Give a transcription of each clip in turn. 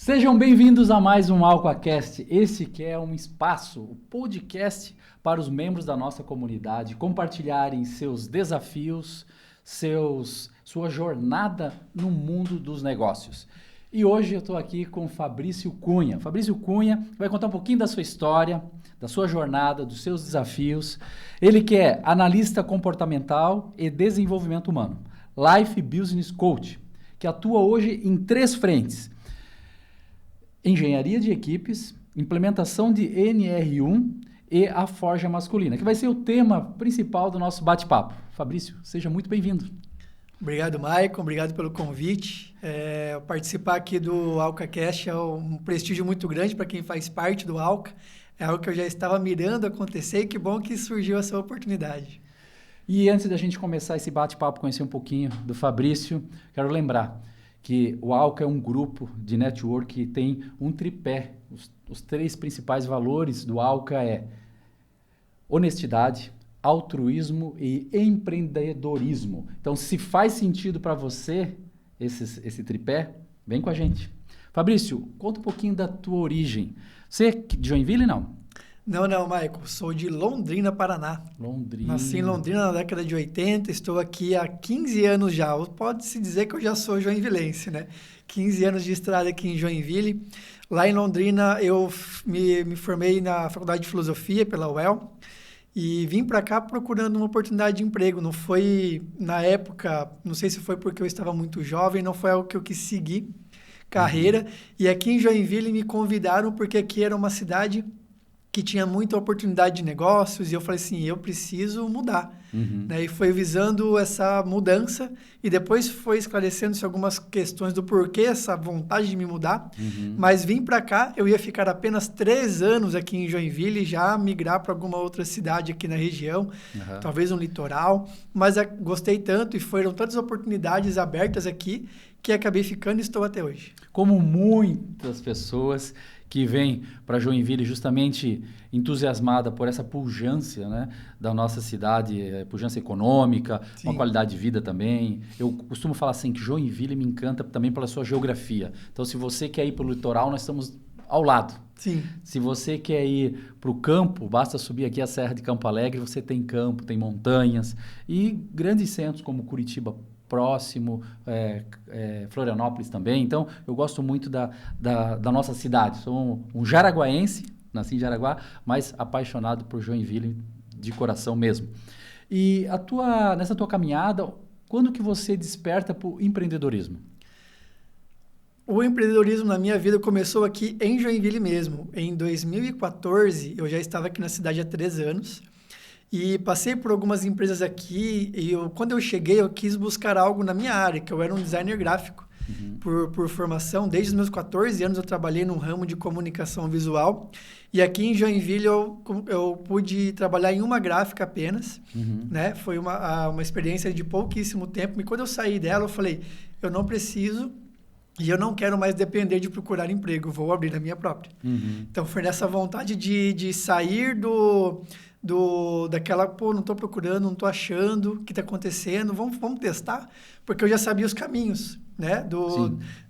Sejam bem-vindos a mais um AlcoaCast. Esse que é um espaço, um podcast para os membros da nossa comunidade compartilharem seus desafios, sua jornada no mundo dos negócios. E hoje eu estou aqui com o Fabrício Cunha. Fabrício Cunha vai contar um pouquinho da sua história, da sua jornada, dos seus desafios. Ele que é analista comportamental e desenvolvimento humano, Life Business Coach, que atua hoje em 3 frentes: engenharia de equipes, implementação de NR1 e a forja masculina, que vai ser o tema principal do nosso bate-papo. Fabrício, seja muito bem-vindo. Obrigado, Maicon. Obrigado pelo convite. Participar aqui do AlcaCast é um prestígio muito grande para quem faz parte do Alca. É algo que eu já estava mirando acontecer e que bom que surgiu essa oportunidade. E antes da gente começar esse bate-papo, conhecer um pouquinho do Fabrício, quero lembrar que o Alca é um grupo de network que tem um tripé. Os 3 principais valores do Alca é honestidade, altruísmo e empreendedorismo. Então, se faz sentido para você esse tripé, vem com a gente. Fabrício, conta um pouquinho da tua origem. Você é de Joinville, não? Não, Maicon. Sou de Londrina, Paraná. Londrina. Nasci em Londrina na década de 80, estou aqui há 15 anos já. Pode-se dizer que eu já sou joinvilense, né? 15 anos de estrada aqui em Joinville. Lá em Londrina, eu me formei na Faculdade de Filosofia pela UEL e vim para cá procurando uma oportunidade de emprego. Não foi, na época, não sei se foi porque eu estava muito jovem, não foi algo que eu quis seguir carreira. E aqui em Joinville me convidaram porque aqui era uma cidade que tinha muita oportunidade de negócios, e eu falei assim, eu preciso mudar. Né? E foi visando essa mudança, e depois foi esclarecendo-se algumas questões do porquê essa vontade de me mudar, mas vim para cá, eu ia ficar apenas 3 anos aqui em Joinville, e já migrar para alguma outra cidade aqui na região, talvez um litoral, mas gostei tanto, e foram tantas oportunidades abertas aqui, que acabei ficando e estou até hoje. Como muitas pessoas que vem para Joinville justamente entusiasmada por essa pujança, né, da nossa cidade, pujança econômica, Sim. uma qualidade de vida também. Eu costumo falar assim que Joinville me encanta também pela sua geografia. Então, se você quer ir para o litoral, nós estamos ao lado. Sim. Se você quer ir para o campo, basta subir aqui a Serra de Campo Alegre, você tem campo, tem montanhas e grandes centros como Curitiba próximo, Florianópolis também. Então, eu gosto muito da nossa cidade. Sou um jaraguaense, nasci em Jaraguá, mas apaixonado por Joinville de coração mesmo. E nessa tua caminhada, quando que você desperta para o empreendedorismo? O empreendedorismo na minha vida começou aqui em Joinville mesmo. Em 2014, eu já estava aqui na cidade há 3 anos. E passei por algumas empresas aqui e quando eu cheguei, eu quis buscar algo na minha área, que eu era um designer gráfico por formação. Desde os meus 14 anos eu trabalhei num ramo de comunicação visual. E aqui em Joinville eu pude trabalhar em uma gráfica apenas. Né? Foi uma experiência de pouquíssimo tempo. E quando eu saí dela, eu falei, eu não preciso e eu não quero mais depender de procurar emprego, vou abrir a minha própria. Então foi nessa vontade de sair daquela, não estou procurando, não estou achando o que está acontecendo, vamos testar, porque eu já sabia os caminhos, né,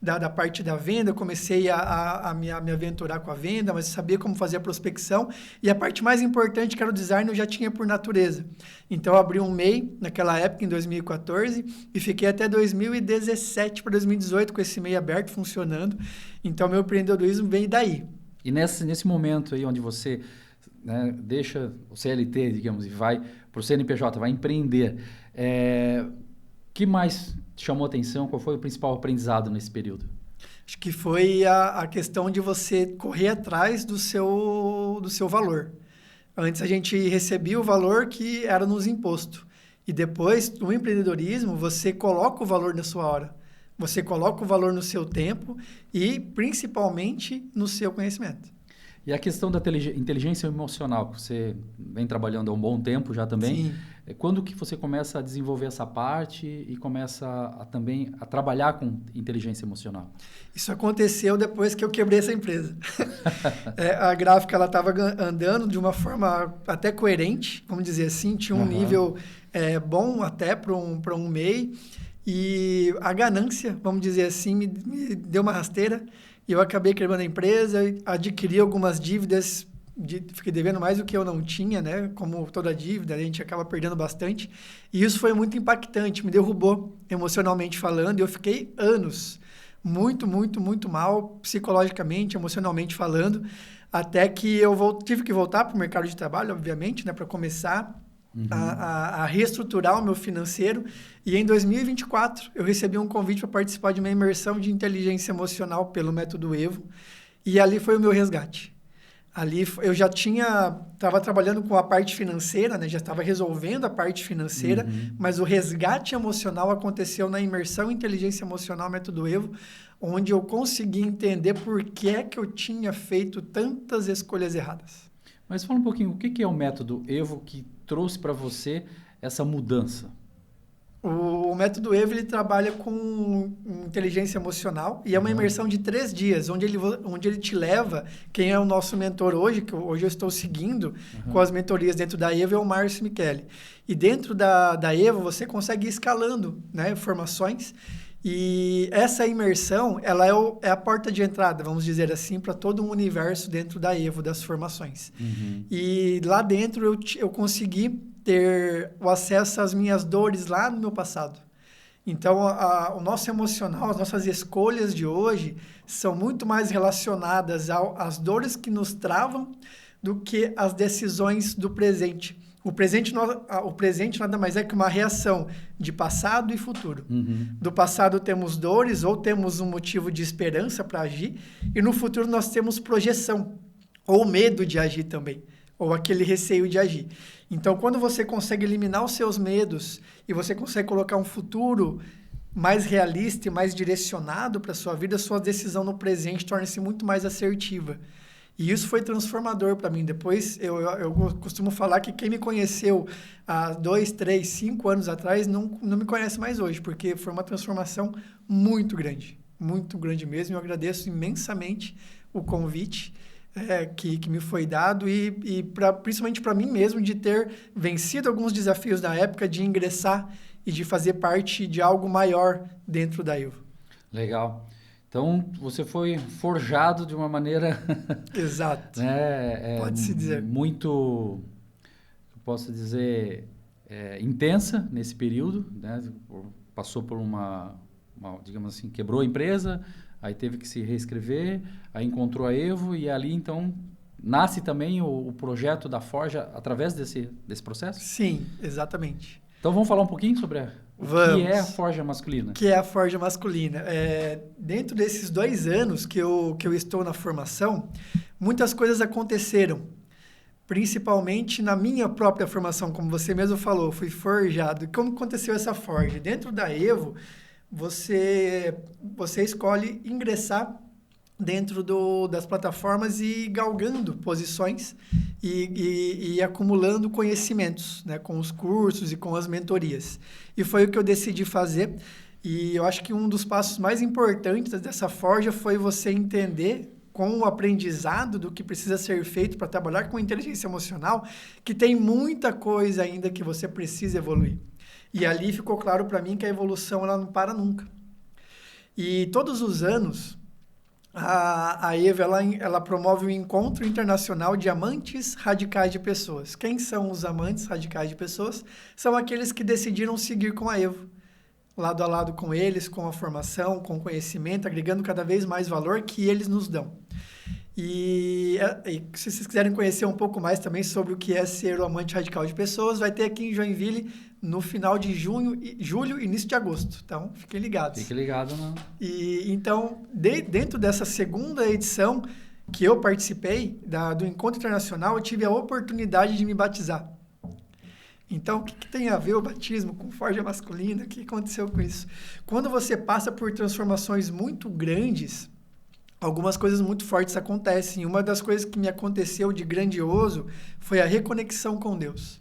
da parte da venda. Eu comecei a me aventurar com a venda, mas eu sabia como fazer a prospecção, e a parte mais importante, que era o design, eu já tinha por natureza. Então, eu abri um MEI naquela época, em 2014, e fiquei até 2017 para 2018 com esse MEI aberto, funcionando. Então, meu empreendedorismo veio daí. E nesse momento aí onde você, né, deixa o CLT, digamos, e vai para o CNPJ, vai empreender, que mais te chamou a atenção? Qual foi o principal aprendizado nesse período? Acho que foi a questão de você correr atrás do seu valor. Antes a gente recebia o valor que era nos impostos. E depois, no empreendedorismo, você coloca o valor na sua hora. Você coloca o valor no seu tempo e, principalmente, no seu conhecimento. E a questão da inteligência emocional, que você vem trabalhando há um bom tempo já também. Sim. Quando que você começa a desenvolver essa parte e começa também a trabalhar com inteligência emocional? Isso aconteceu depois que eu quebrei essa empresa. A gráfica estava andando de uma forma até coerente, vamos dizer assim, tinha um nível bom até para um MEI, e a ganância, vamos dizer assim, me deu uma rasteira. e eu acabei quebrando a empresa, adquiri algumas dívidas, fiquei devendo mais do que eu não tinha, né? Como toda dívida, a gente acaba perdendo bastante. E isso foi muito impactante, me derrubou emocionalmente falando, e eu fiquei anos muito, muito, muito mal, psicologicamente, emocionalmente falando, até que eu tive que voltar para o mercado de trabalho, obviamente, né? Para começar a reestruturar o meu financeiro. E em 2024, eu recebi um convite para participar de uma imersão de inteligência emocional pelo Método Evo. E ali foi o meu resgate. Ali eu já estava trabalhando com a parte financeira, né? Já estava resolvendo a parte financeira, mas o resgate emocional aconteceu na imersão em inteligência emocional Método Evo, onde eu consegui entender por que é que eu tinha feito tantas escolhas erradas. Mas fala um pouquinho, o que é o Método Evo que trouxe para você essa mudança? O Método Evo, ele trabalha com inteligência emocional e é uma imersão de 3 dias, onde ele te leva, quem é o nosso mentor hoje, que hoje eu estou seguindo com as mentorias dentro da Evo, é o Márcio Michele. E dentro da Evo, você consegue ir escalando, né, formações. E essa imersão, ela é a porta de entrada, vamos dizer assim, para todo um universo dentro da Evo, das formações. E lá dentro eu consegui ter o acesso às minhas dores lá no meu passado. Então, o nosso emocional, as nossas escolhas de hoje são muito mais relacionadas às dores que nos travam do que às decisões do presente. O presente nada mais é que uma reação de passado e futuro. Do passado temos dores ou temos um motivo de esperança para agir, e no futuro nós temos projeção ou medo de agir também, ou aquele receio de agir. Então, quando você consegue eliminar os seus medos e você consegue colocar um futuro mais realista e mais direcionado para a sua vida, sua decisão no presente torna-se muito mais assertiva. E isso foi transformador para mim. Depois, eu costumo falar que quem me conheceu há 2, 3, 5 anos atrás não me conhece mais hoje, porque foi uma transformação muito grande mesmo. Eu agradeço imensamente o convite que me foi dado e principalmente para mim mesmo, de ter vencido alguns desafios da época, de ingressar e de fazer parte de algo maior dentro da Evo. Legal. Então, você foi forjado de uma maneira... Exato. Pode-se dizer. Muito, eu posso dizer, intensa nesse período, né? Passou por uma, digamos assim, quebrou a empresa, aí teve que se reescrever, aí encontrou a Evo e ali, então, nasce também o projeto da Forja através desse processo? Sim, exatamente. Então, vamos falar um pouquinho sobre o que é a Forja Masculina? O que é a Forja Masculina? Dentro desses 2 anos que eu estou na formação, muitas coisas aconteceram, principalmente na minha própria formação, como você mesmo falou, fui forjado. E como aconteceu essa forja? Dentro da Evo, você escolhe ingressar dentro das plataformas e ir galgando posições e acumulando conhecimentos, né, com os cursos e com as mentorias. E foi o que eu decidi fazer. E eu acho que um dos passos mais importantes dessa forja foi você entender, com o aprendizado do que precisa ser feito para trabalhar com inteligência emocional, que tem muita coisa ainda que você precisa evoluir. E ali ficou claro para mim que a evolução ela não para nunca. E todos os anos, a Evo ela promove o Encontro Internacional de Amantes Radicais de Pessoas. Quem são os amantes radicais de pessoas? São aqueles que decidiram seguir com a Evo, lado a lado com eles, com a formação, com o conhecimento, agregando cada vez mais valor que eles nos dão. E se vocês quiserem conhecer um pouco mais também sobre o que é ser o amante radical de pessoas, vai ter aqui em Joinville no final de julho, início de agosto. Então, fiquem ligados. Fique ligado, não. E então, dentro dessa segunda edição que eu participei, do Encontro Internacional, eu tive a oportunidade de me batizar. Então, o que tem a ver o batismo com Forja Masculina? O que aconteceu com isso? Quando você passa por transformações muito grandes, algumas coisas muito fortes acontecem. Uma das coisas que me aconteceu de grandioso foi a reconexão com Deus.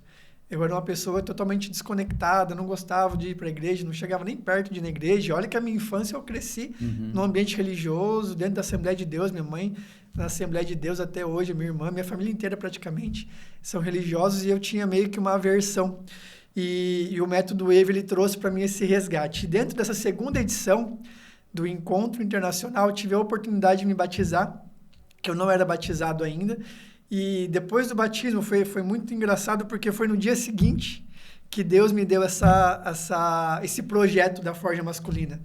Eu era uma pessoa totalmente desconectada, não gostava de ir para a igreja, não chegava nem perto de ir na igreja. Olha que a minha infância eu cresci num ambiente religioso, dentro da Assembleia de Deus. Minha mãe na Assembleia de Deus até hoje, minha irmã, minha família inteira praticamente são religiosos, e eu tinha meio que uma aversão. E o Método Evo, ele trouxe para mim esse resgate. E dentro dessa segunda edição, do encontro internacional, tive a oportunidade de me batizar, que eu não era batizado ainda. E depois do batismo foi muito engraçado, porque foi no dia seguinte que Deus me deu esse projeto da Forja Masculina.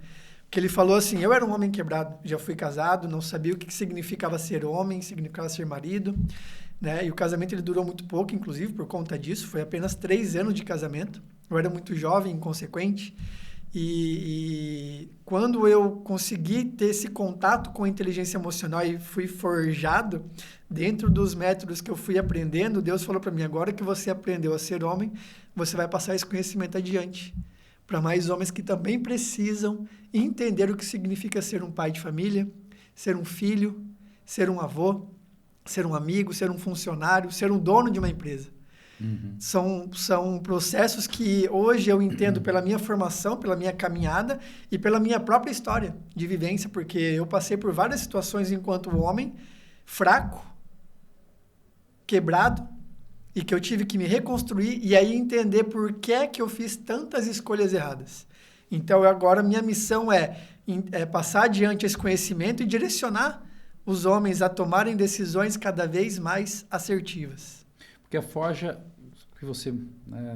Que ele falou assim, eu era um homem quebrado, já fui casado, não sabia o que significava ser homem, significava ser marido, né? E o casamento ele durou muito pouco, inclusive, por conta disso, foi apenas 3 anos de casamento. Eu era muito jovem, inconsequente, e quando eu consegui ter esse contato com a inteligência emocional e fui forjado dentro dos métodos que eu fui aprendendo, Deus falou para mim, agora que você aprendeu a ser homem, você vai passar esse conhecimento adiante para mais homens que também precisam entender o que significa ser um pai de família, ser um filho, ser um avô, ser um amigo, ser um funcionário, ser um dono de uma empresa. Uhum. São processos que hoje eu entendo pela minha formação, pela minha caminhada e pela minha própria história de vivência, porque eu passei por várias situações enquanto homem fraco, quebrado, e que eu tive que me reconstruir e aí entender por que é que eu fiz tantas escolhas erradas. Então, agora minha missão é passar adiante esse conhecimento e direcionar os homens a tomarem decisões cada vez mais assertivas. Porque a Forja, que você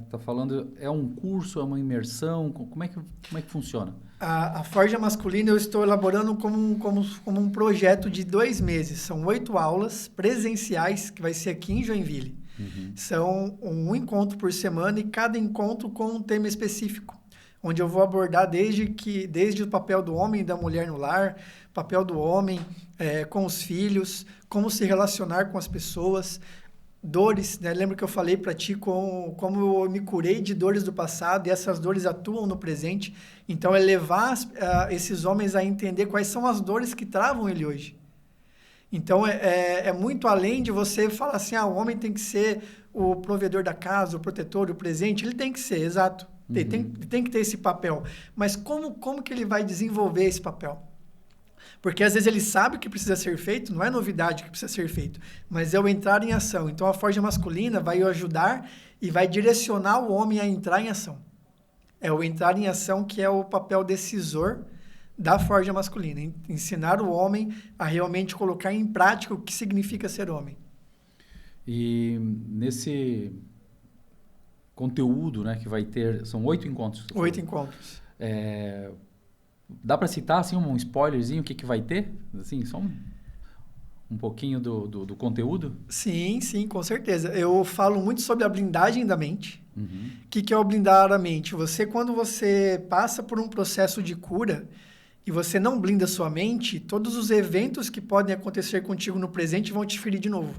está falando, é um curso, é uma imersão? Como é que funciona? A Forja Masculina eu estou elaborando como um projeto de 2 meses. São 8 aulas presenciais, que vai ser aqui em Joinville. Uhum. São um encontro por semana e cada encontro com um tema específico, onde eu vou abordar desde o papel do homem e da mulher no lar, papel do homem com os filhos, como se relacionar com as pessoas, dores, né? Lembra que eu falei para ti como eu me curei de dores do passado e essas dores atuam no presente. Então, é levar esses homens a entender quais são as dores que travam ele hoje. Então, é muito além de você falar assim, o homem tem que ser o provedor da casa, o protetor, o presente. Ele tem que ser, exato. Uhum. Ele tem que ter esse papel. Mas como que ele vai desenvolver esse papel? Porque às vezes ele sabe o que precisa ser feito, não é novidade que precisa ser feito, mas é o entrar em ação. Então, a Forja Masculina vai ajudar e vai direcionar o homem a entrar em ação. É o entrar em ação que é o papel decisor da Forja Masculina. Ensinar o homem a realmente colocar em prática o que significa ser homem. E nesse conteúdo, né, que vai ter... São 8 encontros. 8 encontros. Dá para citar assim, um spoilerzinho, o que vai ter? Assim, só um pouquinho do conteúdo? Sim, com certeza. Eu falo muito sobre a blindagem da mente. Uhum. O que é o blindar a mente? Quando você passa por um processo de cura e você não blinda a sua mente, todos os eventos que podem acontecer contigo no presente vão te ferir de novo.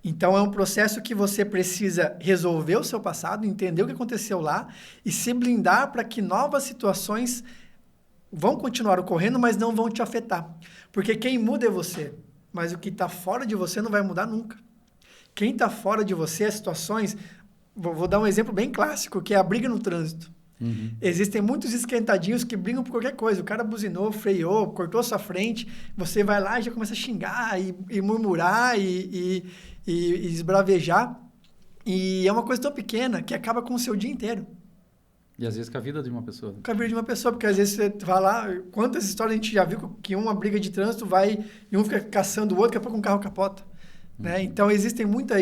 Então, é um processo que você precisa resolver o seu passado, entender o que aconteceu lá e se blindar para que novas situações vão continuar ocorrendo, mas não vão te afetar. Porque quem muda é você, mas o que está fora de você não vai mudar nunca. Quem está fora de você, as situações... Vou dar um exemplo bem clássico, que é a briga no trânsito. Uhum. Existem muitos esquentadinhos que brigam por qualquer coisa. O cara buzinou, freou, cortou sua frente, você vai lá e já começa a xingar e murmurar e esbravejar. E é uma coisa tão pequena que acaba com o seu dia inteiro. E às vezes com a vida de uma pessoa. Com a vida de uma pessoa, porque às vezes você vai lá... Quantas histórias a gente já viu que uma briga de trânsito vai e um fica caçando o outro, daqui a pouco um carro capota. Né? Então, existem muito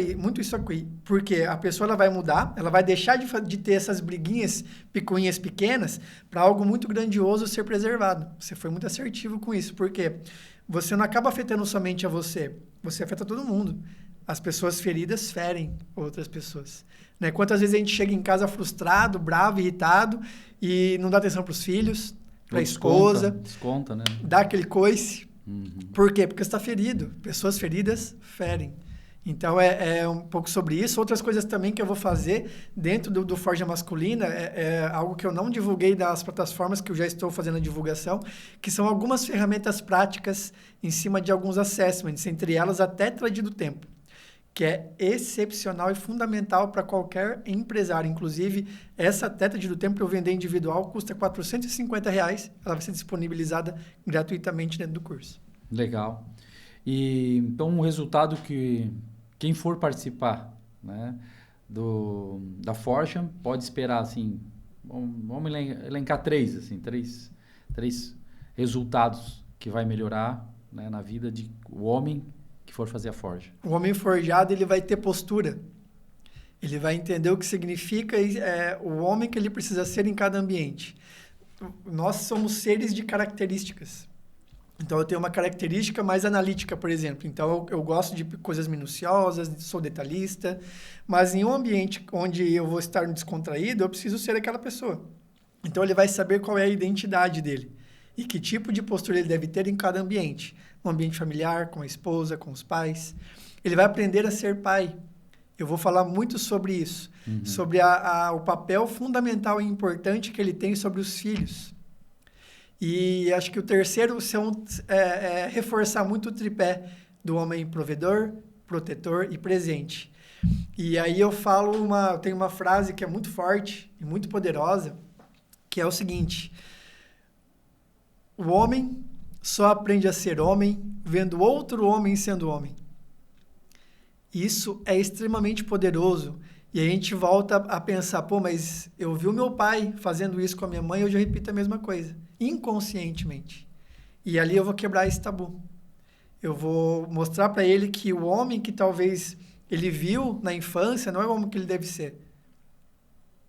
isso aqui, porque a pessoa ela vai mudar, ela vai deixar de ter essas briguinhas, picuinhas pequenas, para algo muito grandioso ser preservado. Você foi muito assertivo com isso, porque você não acaba afetando somente a você afeta todo mundo. As pessoas feridas ferem outras pessoas. Né? Quantas vezes a gente chega em casa frustrado, bravo, irritado, e não dá atenção para os filhos, para a esposa, desconta, né? Dá aquele coice. Uhum. Por quê? Porque você está ferido. Pessoas feridas ferem. Então, é um pouco sobre isso. Outras coisas também que eu vou fazer dentro do Forja Masculina é algo que eu não divulguei das plataformas, que eu já estou fazendo a divulgação, que são algumas ferramentas práticas em cima de alguns assessments, entre elas a Tetra do Tempo, que é excepcional e fundamental para qualquer empresário. Inclusive, essa Tetra do Tempo para eu vender individual custa R$450. Ela vai ser disponibilizada gratuitamente dentro do curso. Legal. E então, o resultado que quem for participar, né, da Forja pode esperar, assim, vamos elencar três resultados que vai melhorar, né, na vida de o homem que for fazer a forja. O homem forjado, ele vai ter postura. Ele vai entender o que significa o homem que ele precisa ser em cada ambiente. Nós somos seres de características. Então, eu tenho uma característica mais analítica, por exemplo. Então, eu gosto de coisas minuciosas, sou detalhista. Mas em um ambiente onde eu vou estar descontraído, eu preciso ser aquela pessoa. Então, ele vai saber qual é a identidade dele e que tipo de postura ele deve ter em cada ambiente. No ambiente familiar, com a esposa, com os pais. Ele vai aprender a ser pai. Eu vou falar muito sobre isso, sobre o papel fundamental e importante que ele tem sobre os filhos. E acho que o terceiro é reforçar muito o tripé do homem provedor, protetor e presente. E aí eu tenho uma frase que é muito forte e muito poderosa, que é o seguinte: o homem só aprende a ser homem vendo outro homem sendo homem. Isso é extremamente poderoso. E a gente volta a pensar, mas eu vi o meu pai fazendo isso com a minha mãe, eu já repito a mesma coisa, inconscientemente. E ali eu vou quebrar esse tabu. Eu vou mostrar para ele que o homem que talvez ele viu na infância não é o homem que ele deve ser.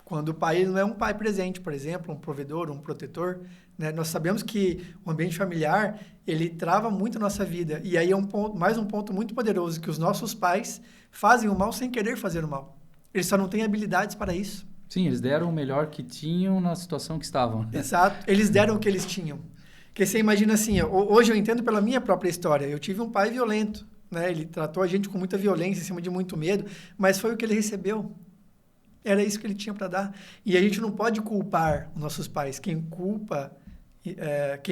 Quando o pai ele não é um pai presente, por exemplo, um provedor, um protetor, né? Nós sabemos que o ambiente familiar, ele trava muito a nossa vida. E aí é mais um ponto muito poderoso, que os nossos pais fazem o mal sem querer fazer o mal. Eles só não têm habilidades para isso. Sim, eles deram o melhor que tinham na situação que estavam. Exato. Eles deram o que eles tinham. Porque você imagina assim, hoje eu entendo pela minha própria história. Eu tive um pai violento, né? Ele tratou a gente com muita violência, em cima de muito medo, mas foi o que ele recebeu. Era isso que ele tinha para dar. E a gente não pode culpar os nossos pais. Quem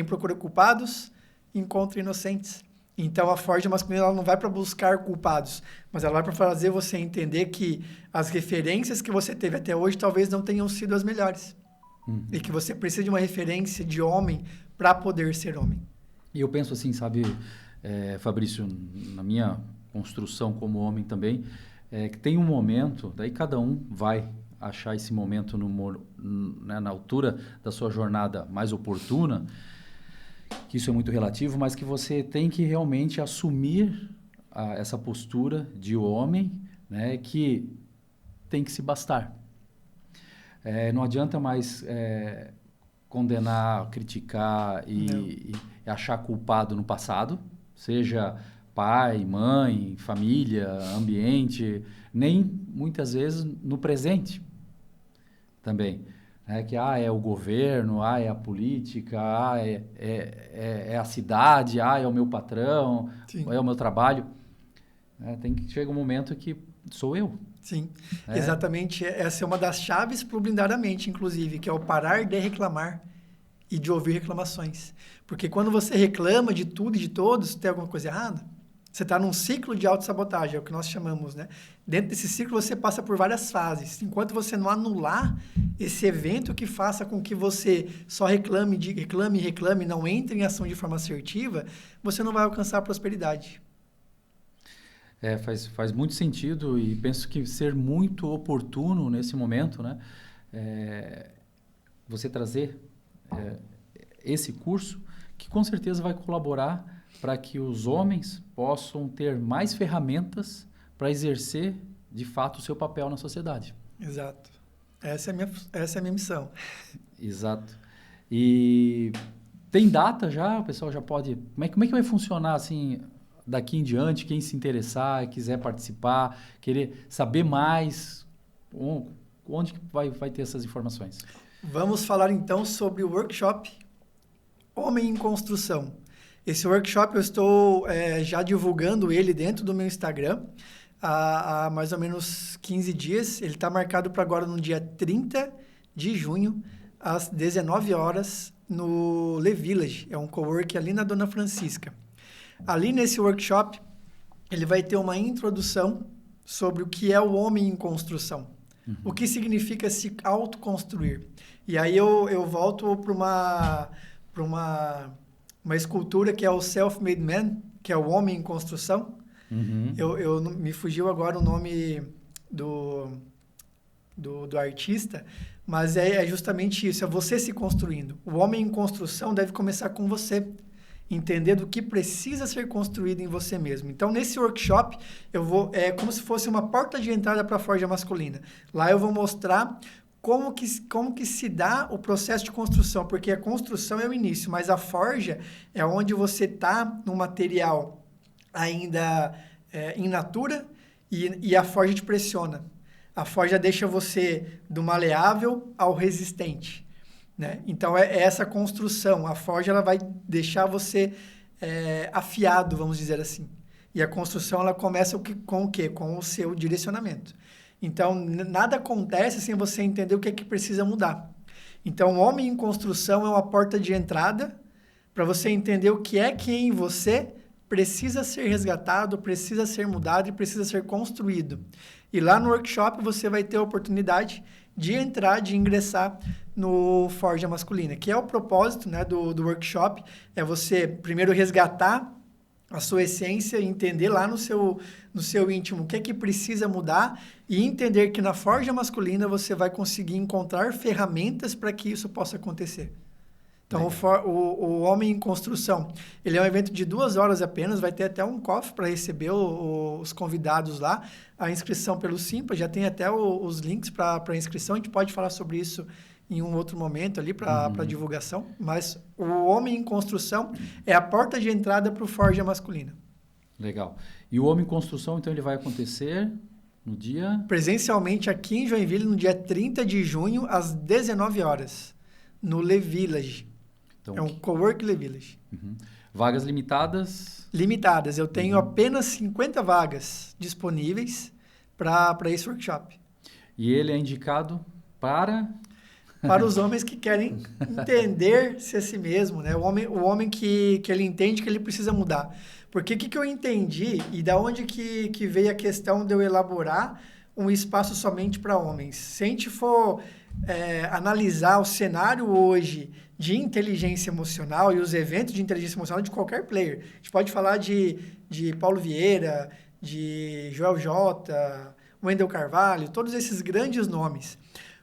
procura culpados, encontra inocentes. Então, a forja masculina ela não vai para buscar culpados, mas ela vai para fazer você entender que as referências que você teve até hoje talvez não tenham sido as melhores. E que você precisa de uma referência de homem para poder ser homem. E eu penso assim, sabe, Fabrício, na minha construção como homem também, que tem um momento, daí cada um vai achar esse momento né, na altura da sua jornada mais oportuna, que isso é muito relativo, mas que você tem que realmente assumir essa postura de homem, né, que tem que se bastar. Não adianta mais condenar, criticar e achar culpado no passado, seja pai, mãe, família, ambiente, nem muitas vezes no presente também. Que é o governo, é a política, é a cidade, é o meu patrão, é o meu trabalho. Tem que chegar um momento que sou eu. Sim, exatamente. Essa é uma das chaves para o blindar a mente, inclusive, que é o parar de reclamar e de ouvir reclamações. Porque quando você reclama de tudo e de todos, tem alguma coisa errada. Você está num ciclo de autossabotagem, é o que nós chamamos, né? Dentro desse ciclo, você passa por várias fases. Enquanto você não anular esse evento que faça com que você só reclame, não entre em ação de forma assertiva, você não vai alcançar a prosperidade. Faz muito sentido e penso que ser muito oportuno nesse momento, né? Você trazer esse curso, que com certeza vai colaborar para que os homens possam ter mais ferramentas para exercer, de fato, o seu papel na sociedade. Exato. Essa é a minha missão. Exato. E tem data já? O pessoal já pode... Como é que vai funcionar assim, daqui em diante? Quem se interessar, quiser participar, querer saber mais, onde que vai ter essas informações? Vamos falar então sobre o workshop Homem em Construção. Esse workshop eu estou já divulgando ele dentro do meu Instagram há mais ou menos 15 dias. Ele está marcado para agora no dia 30 de junho, às 19 horas, no Le Village. É um cowork ali na Dona Francisca. Ali nesse workshop, ele vai ter uma introdução sobre o que é o homem em construção. O que significa se autoconstruir. E aí eu volto para uma escultura que é o Self-Made Man, que é o homem em construção. Me fugiu agora o nome do artista, Mas é justamente isso, é você se construindo. O homem em construção deve começar com você. Entender do que precisa ser construído em você mesmo. Então, nesse workshop, é como se fosse uma porta de entrada para a forja masculina. Lá eu vou mostrar como que se dá o processo de construção, porque a construção é o início, mas a forja é onde você está no material ainda in natura e a forja te pressiona. A forja deixa você do maleável ao resistente. Né? Então, é essa construção. A forja ela vai deixar você afiado, vamos dizer assim. E a construção ela começa com o quê? Com o seu direcionamento. Então, nada acontece sem você entender o que é que precisa mudar. Então, o homem em construção é uma porta de entrada para você entender o que é que em você precisa ser resgatado, precisa ser mudado e precisa ser construído. E lá no workshop você vai ter a oportunidade de entrar, de ingressar no Forja Masculina, que é o propósito, né, do workshop, é você primeiro resgatar a sua essência, entender lá no seu íntimo o que é que precisa mudar e entender que na Forja Masculina você vai conseguir encontrar ferramentas para que isso possa acontecer. Então, o Homem em Construção, ele é um evento de 2 horas apenas, vai ter até um cofre para receber os convidados lá. A inscrição pelo Simpa, já tem até os links para a inscrição, a gente pode falar sobre isso em um outro momento ali para divulgação. Mas o Homem em Construção é a porta de entrada para o Forja Masculina. Legal. E o Homem em Construção, então, ele vai acontecer no dia... Presencialmente aqui em Joinville, no dia 30 de junho, às 19 horas, no Le Village. Então, é um Cowork Le Village. Uhum. Vagas limitadas? Limitadas. Eu tenho apenas 50 vagas disponíveis para esse workshop. E ele é indicado para... Para os homens que querem entender-se a si mesmo, né? O homem que ele entende que ele precisa mudar. Porque o que eu entendi e da onde que veio a questão de eu elaborar um espaço somente para homens? Se a gente for analisar o cenário hoje de inteligência emocional e os eventos de inteligência emocional de qualquer player, a gente pode falar de Paulo Vieira, de Joel J, Wendel Carvalho, todos esses grandes nomes.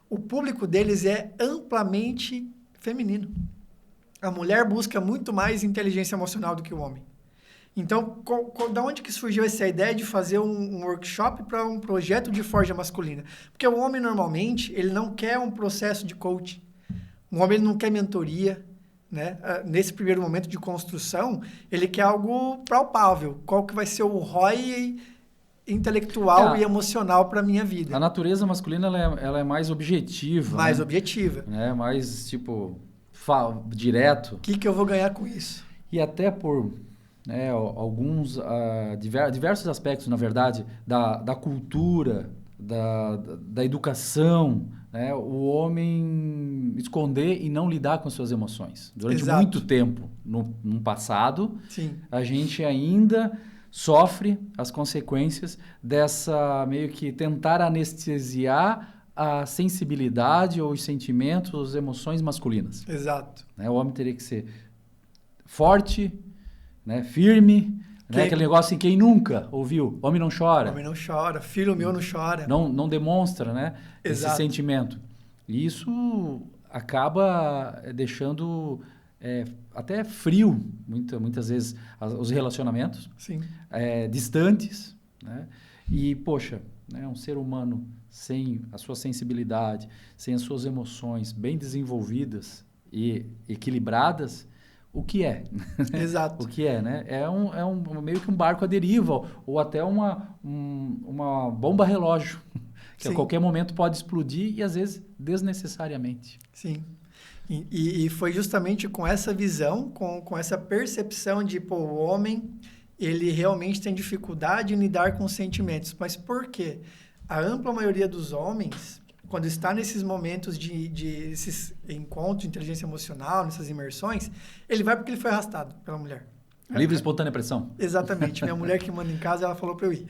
O público deles é amplamente feminino. A mulher busca muito mais inteligência emocional do que o homem. Então, da onde que surgiu essa ideia de fazer um workshop para um projeto de forja masculina? Porque o homem, normalmente, ele não quer um processo de coaching. O homem ele não quer mentoria. Né? Nesse primeiro momento de construção, ele quer algo palpável. Qual que vai ser o ROI intelectual e emocional para a minha vida. A natureza masculina ela é mais objetiva. Mais objetiva. Né? Mais, tipo, direto. O que eu vou ganhar com isso? E até por alguns, diversos aspectos, na verdade, da cultura, da educação, né? O homem esconder e não lidar com suas emoções. Durante muito tempo, no passado, Sim. A gente ainda sofre as consequências dessa meio que tentar anestesiar a sensibilidade ou os sentimentos, as emoções masculinas. Exato. Né? O homem teria que ser forte, né? Firme, né? Aquele negócio assim, quem nunca ouviu? Homem não chora. Homem não chora, filho meu não chora. Não demonstra, né? Exato. Esse sentimento. E isso acaba deixando... até frio, muitas vezes, os relacionamentos. Sim. Distantes, né? E, poxa, né, um ser humano sem a sua sensibilidade, sem as suas emoções bem desenvolvidas e equilibradas, o que é? Exato. O que é, né? É meio que um barco à deriva, ou até uma bomba relógio, que a qualquer momento pode explodir e, às vezes, desnecessariamente. Sim. E foi justamente com essa visão, com essa percepção de, o homem, ele realmente tem dificuldade em lidar com os sentimentos. Mas por quê? A ampla maioria dos homens, quando está nesses momentos esses encontros de inteligência emocional, nessas imersões, ele vai porque ele foi arrastado pela mulher. Livre e espontânea pressão. Exatamente. Minha mulher que manda em casa, ela falou para eu ir.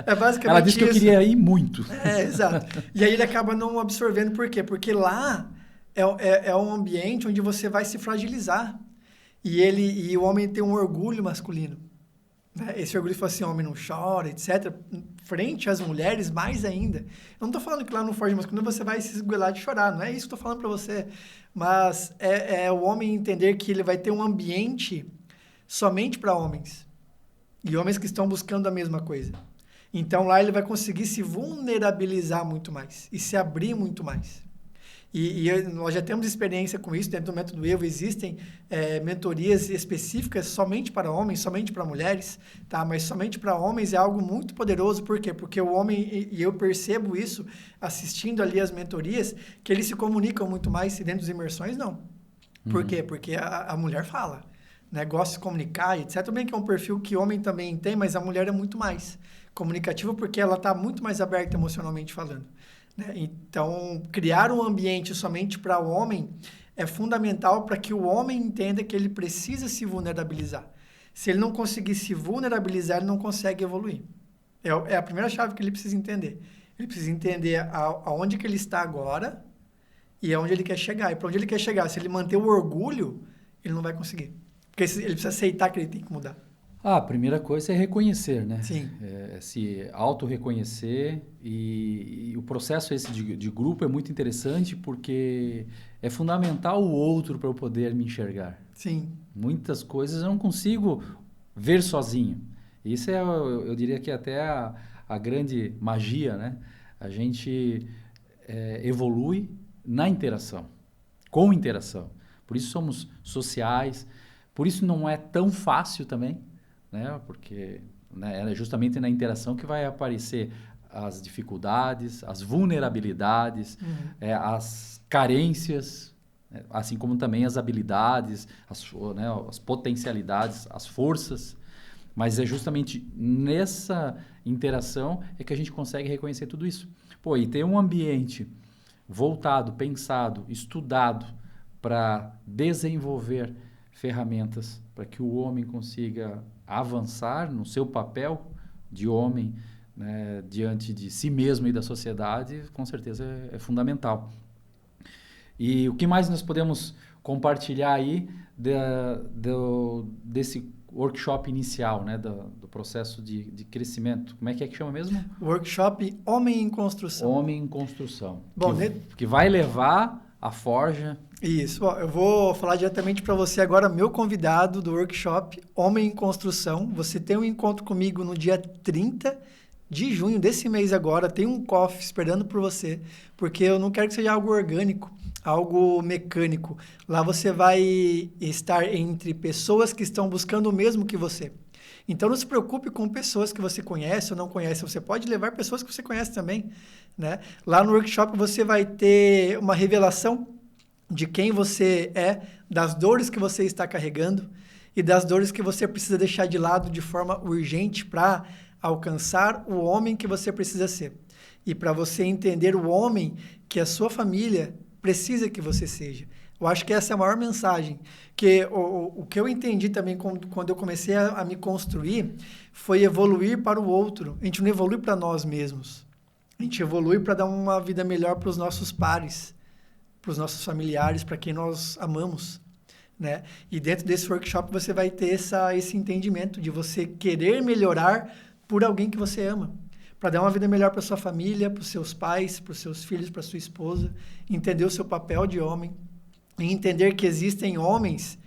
É basicamente ela disse que eu queria ir muito. Exato. E aí ele acaba não absorvendo. Por quê? Porque lá... É um ambiente onde você vai se fragilizar. E o homem tem um orgulho masculino. Né? Esse orgulho fala assim, homem não chora, etc. frente às mulheres, mais ainda. Eu não estou falando que lá no Forge Masculino você vai se esgoelar de chorar, não é isso que eu estou falando para você. Mas é o homem entender que ele vai ter um ambiente somente para homens. E homens que estão buscando a mesma coisa. Então lá ele vai conseguir se vulnerabilizar muito mais e se abrir muito mais. Nós já temos experiência com isso, dentro do Método Evo existem mentorias específicas somente para homens, somente para mulheres, tá? Mas somente para homens é algo muito poderoso, por quê? Porque o homem, e eu percebo isso assistindo ali as mentorias, que eles se comunicam muito mais, e dentro das imersões não. Por quê? Porque a mulher fala, né? Gosta de se comunicar, etc. Tudo bem que é um perfil que homem também tem, mas a mulher é muito mais comunicativa porque ela está muito mais aberta emocionalmente falando. Então, criar um ambiente somente para o homem é fundamental para que o homem entenda que ele precisa se vulnerabilizar. Se ele não conseguir se vulnerabilizar, ele não consegue evoluir. É a primeira chave que ele precisa entender. Ele precisa entender aonde que ele está agora e aonde ele quer chegar. E para onde ele quer chegar, se ele manter o orgulho, ele não vai conseguir. Porque ele precisa aceitar que ele tem que mudar. A primeira coisa é reconhecer, né? Sim. Se auto-reconhecer e o processo esse de grupo é muito interessante porque é fundamental o outro para eu poder me enxergar. Sim. Muitas coisas eu não consigo ver sozinho. Isso eu diria que é até a grande magia, né? A gente evolui na interação, com interação. Por isso somos sociais, por isso não é tão fácil também, né? Porque é justamente na interação que vai aparecer as dificuldades, as vulnerabilidades, as carências, assim como também as habilidades, as potencialidades, as forças. Mas é justamente nessa interação é que a gente consegue reconhecer tudo isso. Pô, e ter um ambiente voltado, pensado, estudado para desenvolver ferramentas para que o homem consiga avançar no seu papel de homem, né, diante de si mesmo e da sociedade, com certeza é fundamental. E o que mais nós podemos compartilhar aí desse workshop inicial, né, do processo de crescimento? Como é que chama mesmo? Workshop Homem em Construção. Homem em Construção. Bom, que vai levar a forja. Isso, eu vou falar diretamente para você agora, meu convidado do workshop Homem em Construção. Você tem um encontro comigo no dia 30 de junho desse mês agora, tem um coffee esperando por você, porque eu não quero que seja algo orgânico, algo mecânico. Lá você vai estar entre pessoas que estão buscando o mesmo que você. Então, não se preocupe com pessoas que você conhece ou não conhece. Você pode levar pessoas que você conhece também, né? Lá no workshop você vai ter uma revelação de quem você é, das dores que você está carregando e das dores que você precisa deixar de lado de forma urgente para alcançar o homem que você precisa ser. E para você entender o homem que a sua família precisa que você seja. Eu acho que essa é a maior mensagem. Que o que eu entendi também quando eu comecei a me construir foi evoluir para o outro. A gente não evolui para nós mesmos. A gente evolui para dar uma vida melhor para os nossos pares, para os nossos familiares, para quem nós amamos, né? E dentro desse workshop você vai ter esse entendimento de você querer melhorar por alguém que você ama, para dar uma vida melhor para sua família, para os seus pais, para os seus filhos, para sua esposa, entender o seu papel de homem e entender que existem homens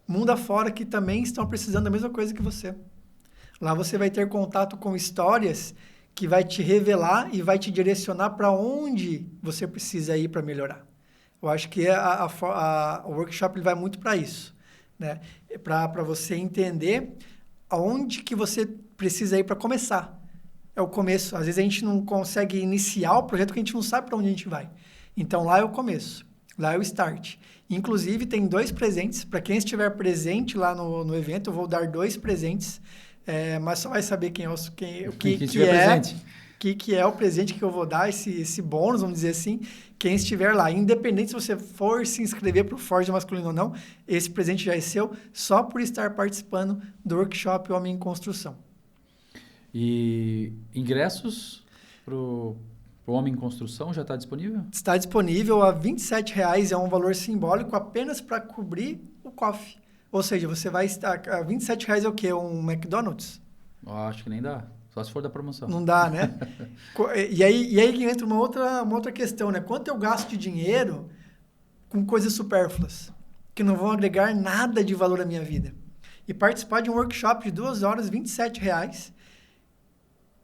mundo afora que também estão precisando da mesma coisa que você. Lá você vai ter contato com histórias que vai te revelar e vai te direcionar para onde você precisa ir para melhorar. Eu acho que o workshop ele vai muito para isso, né? Para você entender aonde que você precisa ir para começar. É o começo. Às vezes a gente não consegue iniciar o projeto porque a gente não sabe para onde a gente vai. Então lá é o começo, lá é o start. Inclusive tem 2 presentes. Para quem estiver presente lá no evento, eu vou dar 2 presentes, mas só vai saber quem é o presente que eu vou dar, esse bônus, vamos dizer assim, quem estiver lá. Independente se você for se inscrever para o Forge Masculino ou não, esse presente já é seu, só por estar participando do workshop Homem em Construção. E ingressos para o Homem em Construção já está disponível? Está disponível a R$ 27,00, é um valor simbólico apenas para cobrir o coffee. Ou seja, você vai estar... R$ 27,00 é o quê? Um McDonald's? Eu acho que nem dá. Só se for da promoção. Não dá, né? E aí entra uma outra questão, né? Quanto eu gasto de dinheiro com coisas supérfluas, que não vão agregar nada de valor à minha vida? E participar de um workshop de 2 horas, R$27,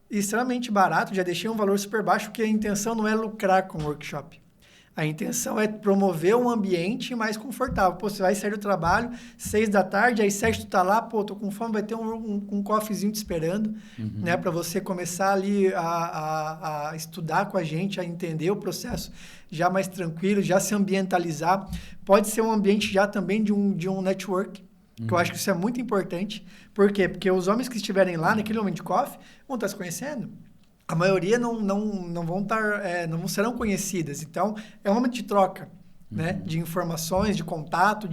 extremamente barato, já deixei um valor super baixo, porque a intenção não é lucrar com o workshop. A intenção é promover um ambiente mais confortável. Pô, você vai sair do trabalho, 6 da tarde, às 7 tu tá lá, pô, tô com fome, vai ter um coffeezinho te esperando, né? Para você começar ali a estudar com a gente, a entender o processo já mais tranquilo, já se ambientalizar. Pode ser um ambiente já também de um network, que eu acho que isso é muito importante. Por quê? Porque os homens que estiverem lá naquele momento de coffee vão estar se conhecendo. A maioria não vão estar, não serão conhecidas. Então, é um momento de troca, né? De informações, de contato,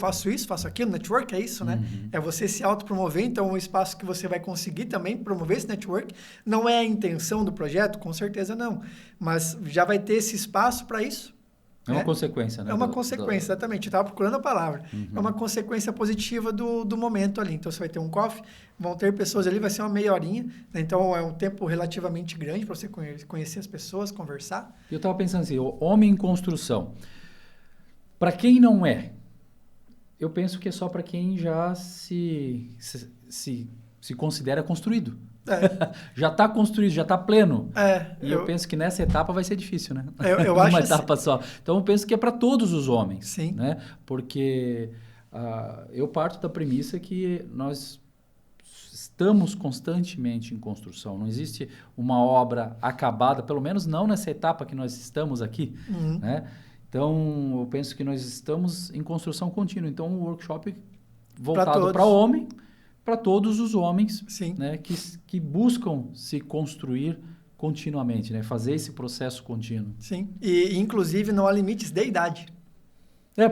faço isso, faço aquilo. Network é isso, né? É você se autopromover. Então, um espaço que você vai conseguir também promover esse network. Não é a intenção do projeto? Com certeza não. Mas já vai ter esse espaço para isso. É uma consequência, né? É uma consequência, exatamente. Eu estava procurando a palavra. É uma consequência positiva do momento ali. Então, você vai ter um coffee, vão ter pessoas ali, vai ser uma meia horinha. Né? Então, é um tempo relativamente grande para você conhecer as pessoas, conversar. Eu estava pensando assim, o homem em construção. Para quem não é, eu penso que é só para quem já se considera construído. Já está construído, já está pleno. Eu penso que nessa etapa vai ser difícil, né? Eu acho uma etapa só. Então, eu penso que é para todos os homens. Sim. Né? Porque eu parto da premissa que nós estamos constantemente em construção. Não existe uma obra acabada, pelo menos não nessa etapa que nós estamos aqui. Né? Então, eu penso que nós estamos em construção contínua. Então, o workshop voltado para o homem, para todos os homens, né, que buscam se construir continuamente, né, fazer esse processo contínuo. Sim, e inclusive não há limites de idade.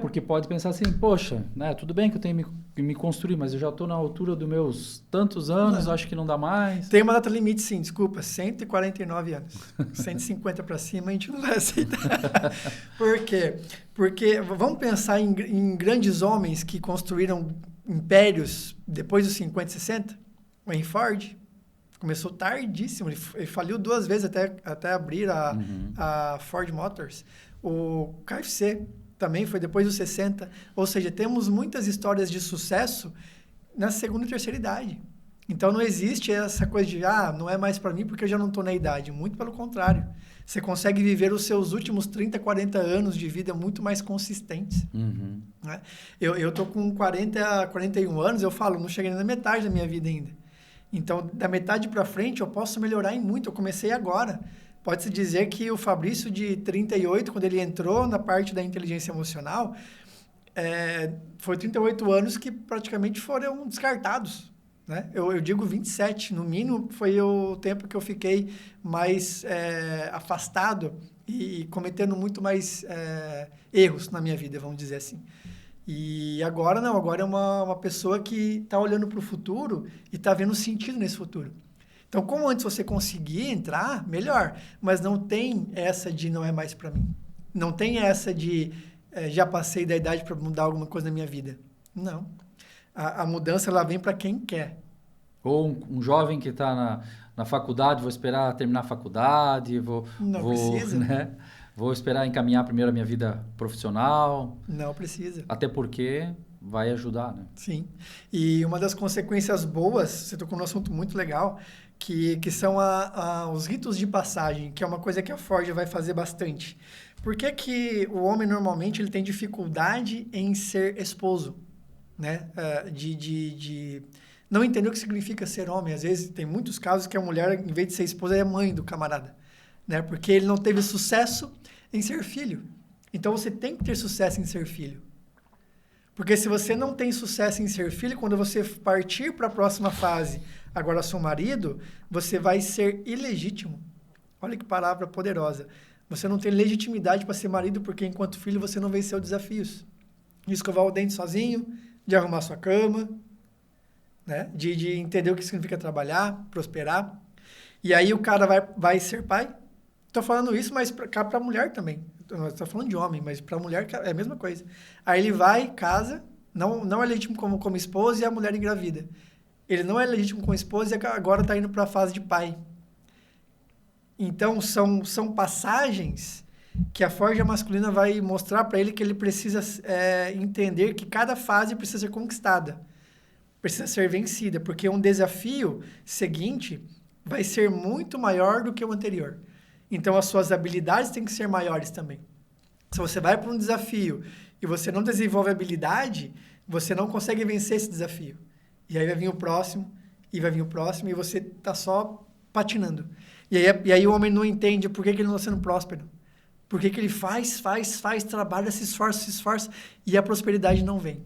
Porque pode pensar assim, poxa, né, tudo bem que eu tenho que me construir, mas eu já estou na altura dos meus tantos anos, acho que não dá mais. Tem uma data limite, sim, desculpa, 149 anos. 150 para cima a gente não vai aceitar. Por quê? Porque vamos pensar em grandes homens que construíram impérios depois dos 50 e 60. O Henry Ford começou tardíssimo, ele faliu 2 vezes até abrir a Ford Motors. O KFC também foi depois dos 60. Ou seja, temos muitas histórias de sucesso na segunda e terceira idade. Então, não existe essa coisa de, não é mais para mim porque eu já não estou na idade. Muito pelo contrário. Você consegue viver os seus últimos 30, 40 anos de vida muito mais consistentes. Né? Eu estou com 41 anos, eu falo, não cheguei na metade da minha vida ainda. Então, da metade para frente, eu posso melhorar em muito. Eu comecei agora. Pode-se dizer que o Fabrício, de 38, quando ele entrou na parte da inteligência emocional, foi 38 anos que praticamente foram descartados. Né? Eu digo 27, no mínimo, foi o tempo que eu fiquei mais afastado e cometendo muito mais erros na minha vida, vamos dizer assim. E agora não, agora é uma pessoa que está olhando para o futuro e está vendo sentido nesse futuro. Então, como antes você conseguia entrar, melhor. Mas não tem essa de não é mais para mim. Não tem essa de já passei da idade para mudar alguma coisa na minha vida. Não. A mudança, ela vem para quem quer. Ou um jovem que está na faculdade, vou esperar terminar a faculdade, não precisa. Né? Vou esperar encaminhar primeiro a minha vida profissional. Não precisa. Até porque vai ajudar, né? Sim. E uma das consequências boas, você tocou num assunto muito legal, que são os ritos de passagem, que é uma coisa que a Ford vai fazer bastante. Por que o homem, normalmente, ele tem dificuldade em ser esposo? Né? De não entender o que significa ser homem. Às vezes, tem muitos casos que a mulher, em vez de ser esposa, é mãe do camarada. Né? Porque ele não teve sucesso em ser filho. Então, você tem que ter sucesso em ser filho. Porque se você não tem sucesso em ser filho, quando você partir para a próxima fase, agora seu marido, você vai ser ilegítimo. Olha que palavra poderosa. Você não tem legitimidade para ser marido, porque enquanto filho você não venceu desafios. De escovar o dente sozinho, de arrumar sua cama, né? de entender o que significa trabalhar, prosperar. E aí o cara vai ser pai. Estou falando isso, mas para a mulher também. Estou falando de homem, mas para a mulher é a mesma coisa. Aí ele vai, casa, não é legítimo como esposa e a mulher engravida. ele não é legítimo com a esposa e agora está indo para a fase de pai. Então, são passagens que a forja masculina vai mostrar para ele que ele precisa entender que cada fase precisa ser conquistada, precisa ser vencida, porque um desafio seguinte vai ser muito maior do que o anterior. Então, as suas habilidades têm que ser maiores também. Se você vai para um desafio e você não desenvolve habilidade, você não consegue vencer esse desafio. E aí vai vir o próximo, e vai vir o próximo, e você está só patinando. E aí o homem não entende por que ele não está sendo próspero. Por que ele faz, trabalha, se esforça, e a prosperidade não vem.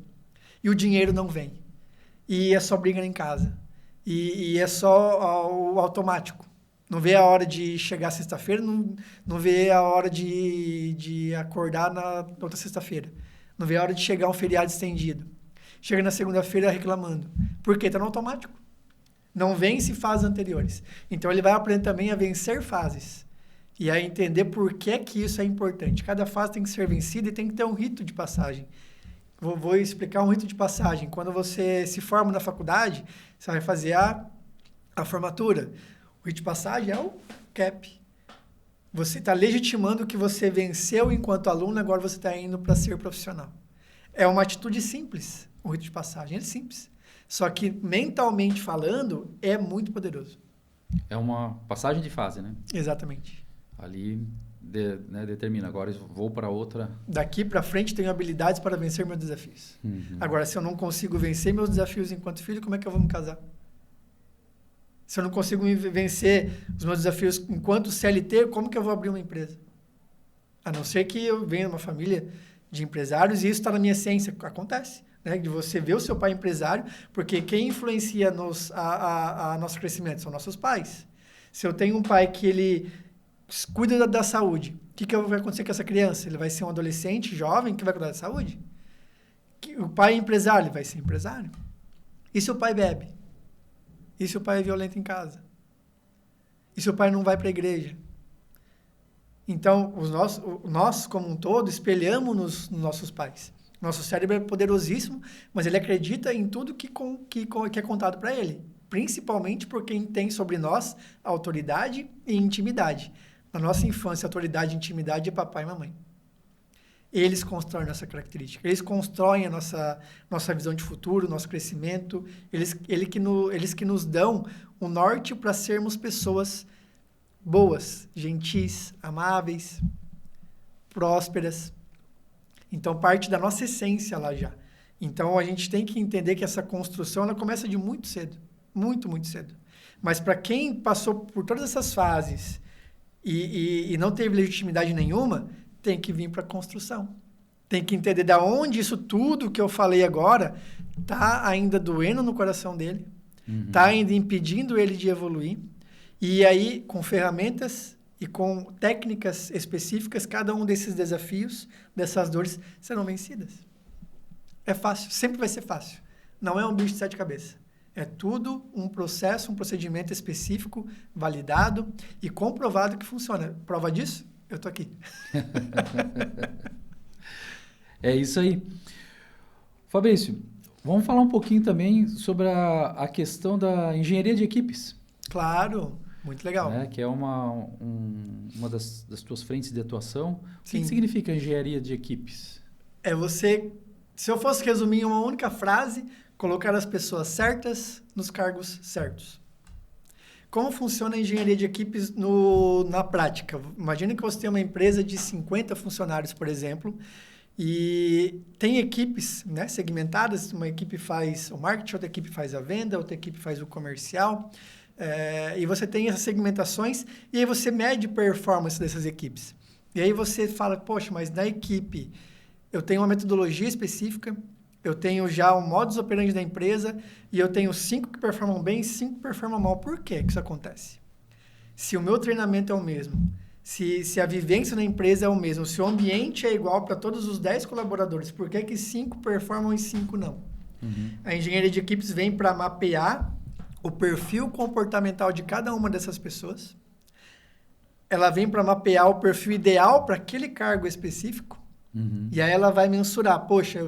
E o dinheiro não vem. E é só briga em casa. E é só o automático. Não vê a hora de chegar sexta-feira, não vê a hora de acordar na outra sexta-feira. Não vê a hora de chegar um feriado estendido. Chega na segunda-feira reclamando. Por quê? Está no automático. Não vence fases anteriores. Então, ele vai aprender também a vencer fases. E a entender por que isso é importante. Cada fase tem que ser vencida e tem que ter um rito de passagem. Vou explicar um rito de passagem. Quando você se forma na faculdade, você vai fazer a formatura. O rito de passagem é o CAP. Você está legitimando que você venceu enquanto aluno, agora você está indo para ser profissional. É uma atitude simples, o rito de passagem. É simples. Só que, mentalmente falando, é muito poderoso. É uma passagem de fase, né? Exatamente. Ali determina, agora eu vou para outra... Daqui para frente tenho habilidades para vencer meus desafios. Uhum. Agora, se eu não consigo vencer meus desafios enquanto filho, como é que eu vou me casar? Se eu não consigo vencer os meus desafios enquanto CLT, como que eu vou abrir uma empresa? A não ser que eu venha de uma família de empresários e isso está na minha essência. Acontece, né? De você ver o seu pai empresário, porque quem influencia a nosso crescimento são nossos pais. Se eu tenho um pai que ele cuida da saúde, o que vai acontecer com essa criança? Ele vai ser um adolescente jovem que vai cuidar da saúde? O pai é empresário, ele vai ser empresário. E se o pai bebe? E se o pai é violento em casa? E se o pai não vai para a igreja? Então, nós, como um todo, espelhamos nos nossos pais. Nosso cérebro é poderosíssimo, mas ele acredita em tudo que é contado para ele. Principalmente por quem tem sobre nós autoridade e intimidade. Na nossa infância, autoridade e intimidade é papai e mamãe. Eles constroem nossa característica, eles constroem a nossa visão de futuro, nosso crescimento, eles que nos dão o norte para sermos pessoas boas, gentis, amáveis, prósperas. Então, parte da nossa essência lá já. Então, a gente tem que entender que essa construção ela começa de muito cedo, muito, muito cedo. Mas para quem passou por todas essas fases e não teve legitimidade nenhuma, tem que vir para a construção. Tem que entender de onde isso tudo que eu falei agora está ainda doendo no coração dele, está ainda impedindo ele de evoluir. E aí, com ferramentas e com técnicas específicas, cada um desses desafios, dessas dores, serão vencidas. É fácil, sempre vai ser fácil. Não é um bicho de sete cabeças. É tudo um processo, um procedimento específico, validado e comprovado que funciona. Prova disso? Eu tô aqui. É isso aí. Fabrício, vamos falar um pouquinho também sobre a questão da engenharia de equipes. Claro, muito legal. Que é uma das tuas frentes de atuação. O que significa engenharia de equipes? É você, se eu fosse resumir em uma única frase, colocar as pessoas certas nos cargos certos. Como funciona a engenharia de equipes na prática? Imagina que você tem uma empresa de 50 funcionários, por exemplo, e tem equipes, né, segmentadas. Uma equipe faz o marketing, outra equipe faz a venda, outra equipe faz o comercial. E você tem essas segmentações e aí você mede performance dessas equipes. E aí você fala, poxa, mas na equipe eu tenho uma metodologia específica, eu tenho já o modus operandi da empresa e eu tenho 5 que performam bem e 5 que performam mal. Por que isso acontece? Se o meu treinamento é o mesmo, se a vivência na empresa é o mesmo, se o ambiente é igual para todos os 10 colaboradores, por que 5 performam e 5 não? A engenharia de equipes vem para mapear o perfil comportamental de cada uma dessas pessoas. Ela vem para mapear o perfil ideal para aquele cargo específico. E aí ela vai mensurar, poxa,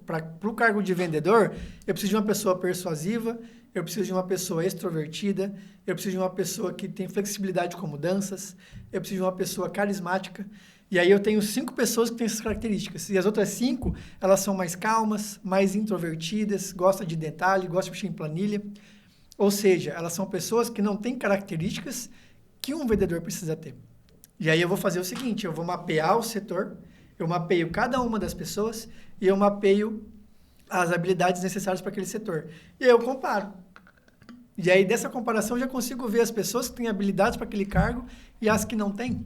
para o cargo de vendedor, eu preciso de uma pessoa persuasiva, eu preciso de uma pessoa extrovertida, eu preciso de uma pessoa que tem flexibilidade com mudanças, eu preciso de uma pessoa carismática. E aí eu tenho 5 pessoas que têm essas características. E as outras 5, elas são mais calmas, mais introvertidas, gostam de detalhe, gostam de mexer em planilha. Ou seja, elas são pessoas que não têm características que um vendedor precisa ter. E aí eu vou fazer o seguinte, eu vou mapear o setor, eu mapeio cada uma das pessoas e eu mapeio as habilidades necessárias para aquele setor. E aí eu comparo. E aí dessa comparação eu já consigo ver as pessoas que têm habilidades para aquele cargo e as que não têm.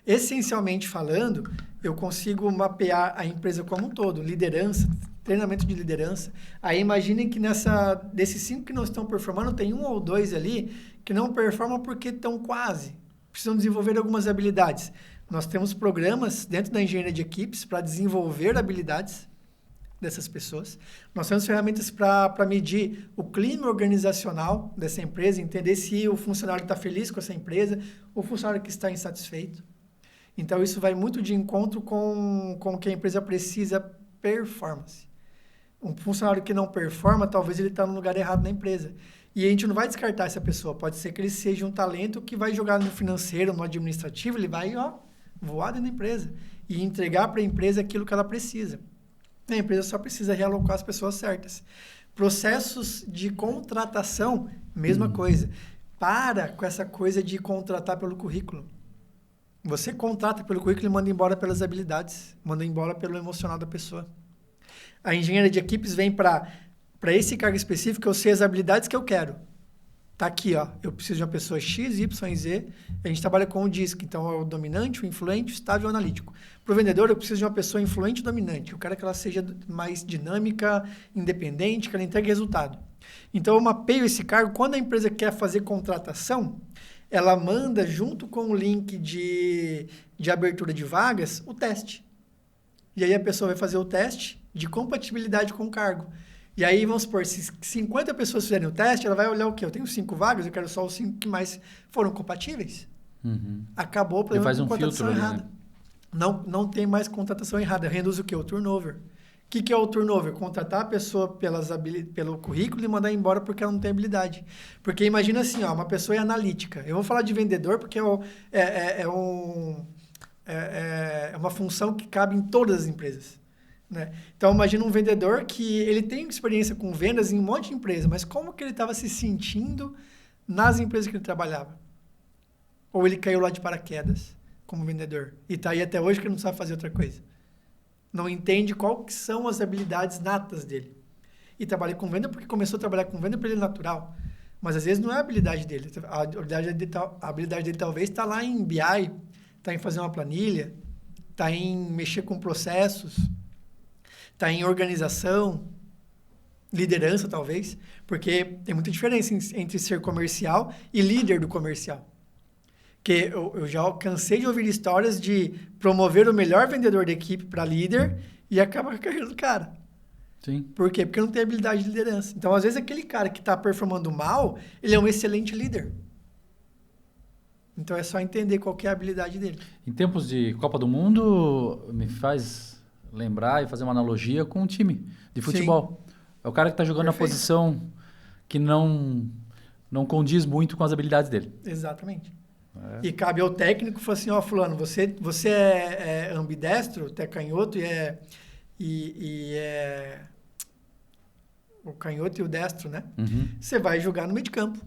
Essencialmente falando, eu consigo mapear a empresa como um todo, liderança, treinamento de liderança. Aí imaginem que desses 5 que não estão performando, tem 1 ou 2 ali que não performam porque estão quase. Precisam desenvolver algumas habilidades. Nós temos programas dentro da engenharia de equipes para desenvolver habilidades dessas pessoas. Nós temos ferramentas para medir o clima organizacional dessa empresa, entender se o funcionário está feliz com essa empresa, o funcionário que está insatisfeito. Então, isso vai muito de encontro com o que a empresa precisa, performance. Um funcionário que não performa, talvez ele está no lugar errado na empresa. E a gente não vai descartar essa pessoa. Pode ser que ele seja um talento que vai jogar no financeiro, no administrativo, ele vai voar dentro da empresa e entregar para a empresa aquilo que ela precisa. A empresa só precisa realocar as pessoas certas. Processos de contratação, mesma coisa. Para com essa coisa de contratar pelo currículo. Você contrata pelo currículo e manda embora pelas habilidades, manda embora pelo emocional da pessoa. A engenharia de equipes vem para esse cargo específico, eu sei as habilidades que eu quero. Tá aqui, ó. Eu preciso de uma pessoa X, Y e Z. A gente trabalha com o DISC, então é o dominante, o influente, o estável e o analítico. Para o vendedor, eu preciso de uma pessoa influente e dominante. Eu quero que ela seja mais dinâmica, independente, que ela entregue resultado. Então, eu mapeio esse cargo. Quando a empresa quer fazer contratação, ela manda, junto com o link de abertura de vagas, o teste. E aí a pessoa vai fazer o teste de compatibilidade com o cargo. E aí, vamos supor, se 50 pessoas fizerem o teste, ela vai olhar o quê? Eu tenho 5 vagas, eu quero só os 5 que mais foram compatíveis. Acabou o problema de contratação errada. Não tem mais contratação errada. Reduz o quê? O turnover. O que é o turnover? Contratar a pessoa pelo currículo e mandar embora porque ela não tem habilidade. Porque imagina assim, uma pessoa é analítica. Eu vou falar de vendedor porque é uma função que cabe em todas as empresas. Né? Então, imagina um vendedor que ele tem experiência com vendas em um monte de empresa, mas como que ele estava se sentindo nas empresas que ele trabalhava? Ou ele caiu lá de paraquedas como vendedor e está aí até hoje que ele não sabe fazer outra coisa. Não entende quais são as habilidades natas dele. E trabalha com venda porque começou a trabalhar com venda para ele natural. Mas às vezes não é a habilidade dele. A habilidade dele talvez está lá em BI, está em fazer uma planilha, está em mexer com processos, está em organização, liderança talvez, porque tem muita diferença entre ser comercial e líder do comercial. Que eu já cansei de ouvir histórias de promover o melhor vendedor da equipe para líder e acaba com a carreira do cara. Sim. Por quê? Porque não tem habilidade de liderança. Então, às vezes, aquele cara que está performando mal, ele é um excelente líder. Então, é só entender qual que é a habilidade dele. Em tempos de Copa do Mundo, me faz lembrar e fazer uma analogia com um time de futebol. Sim. É o cara que está jogando na posição que não condiz muito com as habilidades dele. Exatamente. E cabe ao técnico falar assim, fulano, você é ambidestro, é canhoto e é o canhoto e o destro, né? Você vai jogar no meio de campo.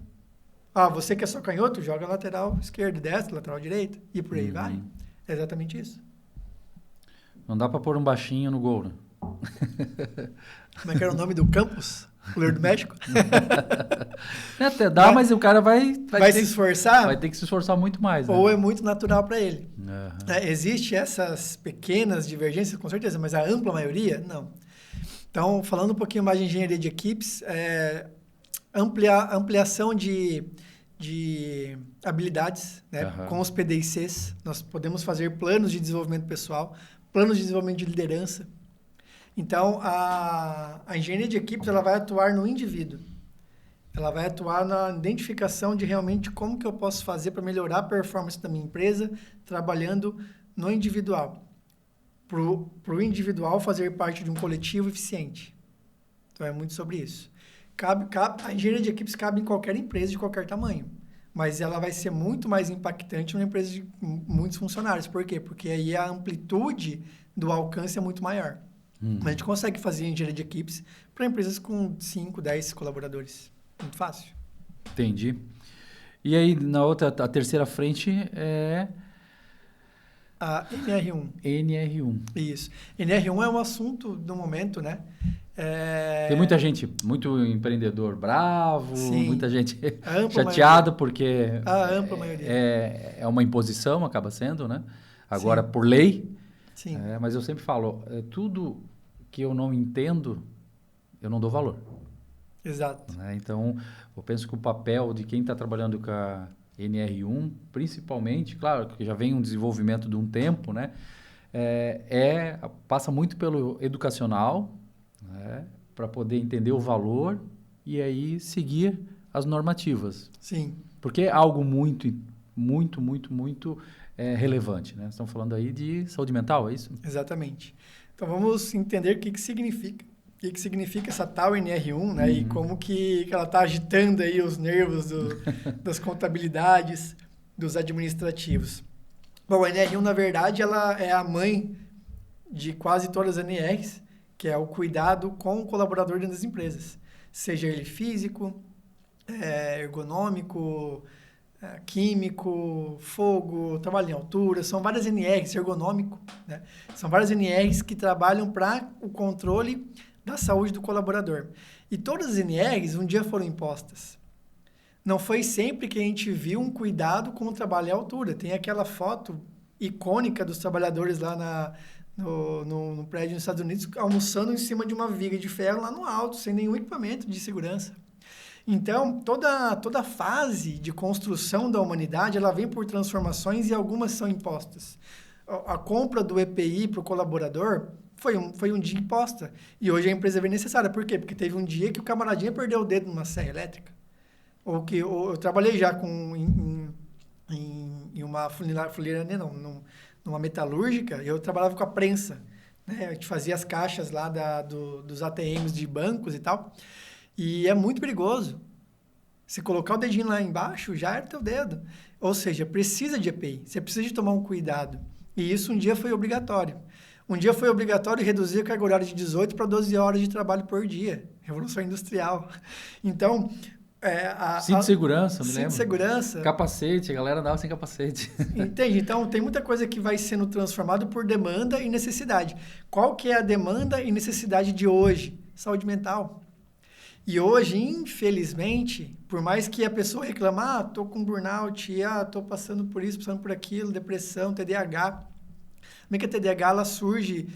Você que é só canhoto, joga lateral esquerdo, destro, lateral direito e por aí vai. É exatamente isso. Não dá pra pôr um baixinho no gol, né? Como é que era o nome do campus? Goleiro do México? Até dá, mas o cara vai se esforçar? Vai ter que se esforçar muito mais. Né? Ou é muito natural para ele. Existem essas pequenas divergências, com certeza, mas a ampla maioria, não. Então, falando um pouquinho mais de engenharia de equipes, ampliação de habilidades, né? Com os PDCs. Nós podemos fazer planos de desenvolvimento pessoal, planos de desenvolvimento de liderança. Então, a engenharia de equipes ela vai atuar no indivíduo. Ela vai atuar na identificação de realmente como que eu posso fazer para melhorar a performance da minha empresa, trabalhando no individual. para o individual fazer parte de um coletivo eficiente. Então, é muito sobre isso. A engenharia de equipes cabe em qualquer empresa de qualquer tamanho, mas ela vai ser muito mais impactante numa empresa de muitos funcionários. Por quê? Porque aí a amplitude do alcance é muito maior. Mas a gente consegue fazer engenharia de equipes para empresas com 5, 10 colaboradores. Muito fácil. Entendi. E aí, a terceira frente é... A NR1. NR1. Isso. NR1 é um assunto do momento, né? Tem muita gente, muito empreendedor bravo, Sim. muita gente Ampla chateado porque a ampla maioria. É uma imposição, acaba sendo, né? Agora, por lei. Sim. Mas eu sempre falo, tudo que eu não entendo, eu não dou valor. Exato. Né? Então, eu penso que o papel de quem está trabalhando com a NR1, principalmente, claro, que já vem um desenvolvimento de um tempo, né? Passa muito pelo educacional, né? Para poder entender o valor e aí seguir as normativas. Sim. Porque é algo muito, muito, muito, muito relevante, né? Estamos falando aí de saúde mental, é isso? Exatamente. Então, vamos entender o que significa. O que significa essa tal NR1, né? E como que ela está agitando aí os nervos das contabilidades, dos administrativos. Bom, a NR1, na verdade, ela é a mãe de quase todas as NRs, que é o cuidado com o colaborador dentro das empresas. Seja ele físico, ergonômico, químico, fogo, trabalho em altura, são várias NRs, ergonômico, né? São várias NRs que trabalham para o controle da saúde do colaborador. E todas as NRs um dia foram impostas. Não foi sempre que a gente viu um cuidado com o trabalho em altura. Tem aquela foto icônica dos trabalhadores lá no prédio nos Estados Unidos almoçando em cima de uma viga de ferro lá no alto, sem nenhum equipamento de segurança. Então, toda fase de construção da humanidade, ela vem por transformações e algumas são impostas. A compra do EPI para o colaborador foi um dia imposta. E hoje a empresa vê necessária. Por quê? Porque teve um dia que o camaradinha perdeu o dedo numa serra elétrica. Ou eu trabalhei já em uma funilaria, numa metalúrgica, e eu trabalhava com a prensa. Né? A gente fazia as caixas lá dos ATMs de bancos e tal. E é muito perigoso. Se colocar o dedinho lá embaixo, já era teu dedo. Ou seja, precisa de EPI. Você precisa de tomar um cuidado. E isso um dia foi obrigatório. Um dia foi obrigatório reduzir a carga horária de 18 para 12 horas de trabalho por dia. Revolução industrial. Então... cinto de segurança, me lembro. Cinto de segurança. Capacete, a galera andava sem capacete. Entende? Então, tem muita coisa que vai sendo transformada por demanda e necessidade. Qual que é a demanda e necessidade de hoje? Saúde mental. E hoje, infelizmente, por mais que a pessoa reclame, tô com burnout, tô passando por isso, passando por aquilo, depressão, TDAH. Como é que a TDAH ela surge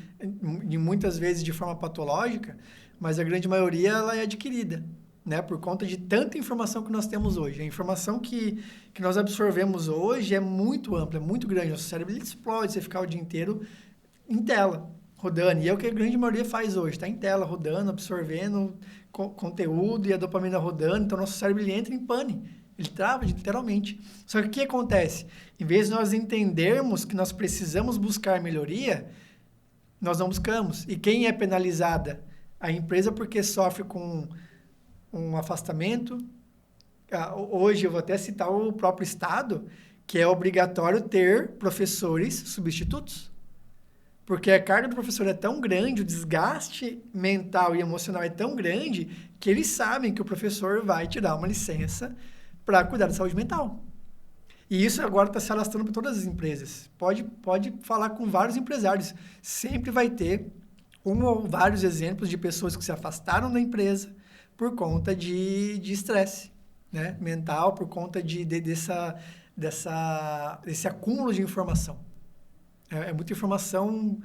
muitas vezes de forma patológica, mas a grande maioria ela é adquirida, né? Por conta de tanta informação que nós temos hoje. A informação que nós absorvemos hoje é muito ampla, é muito grande. Nosso cérebro ele explode você ficar o dia inteiro em tela, rodando. E é o que a grande maioria faz hoje, está em tela, rodando, absorvendo conteúdo e a dopamina rodando. Então, nosso cérebro ele entra em pane. Ele trava, literalmente. Só que o que acontece? Em vez de nós entendermos que nós precisamos buscar melhoria, nós não buscamos. E quem é penalizada? A empresa porque sofre com um afastamento. Hoje eu vou até citar o próprio Estado, que é obrigatório ter professores substitutos. Porque a carga do professor é tão grande, o desgaste mental e emocional é tão grande, que eles sabem que o professor vai tirar uma licença para cuidar da saúde mental. E isso agora está se alastrando para todas as empresas. Pode falar com vários empresários. Sempre vai ter um ou vários exemplos de pessoas que se afastaram da empresa por conta de estresse, né, mental, por conta desse acúmulo de informação. É muita informação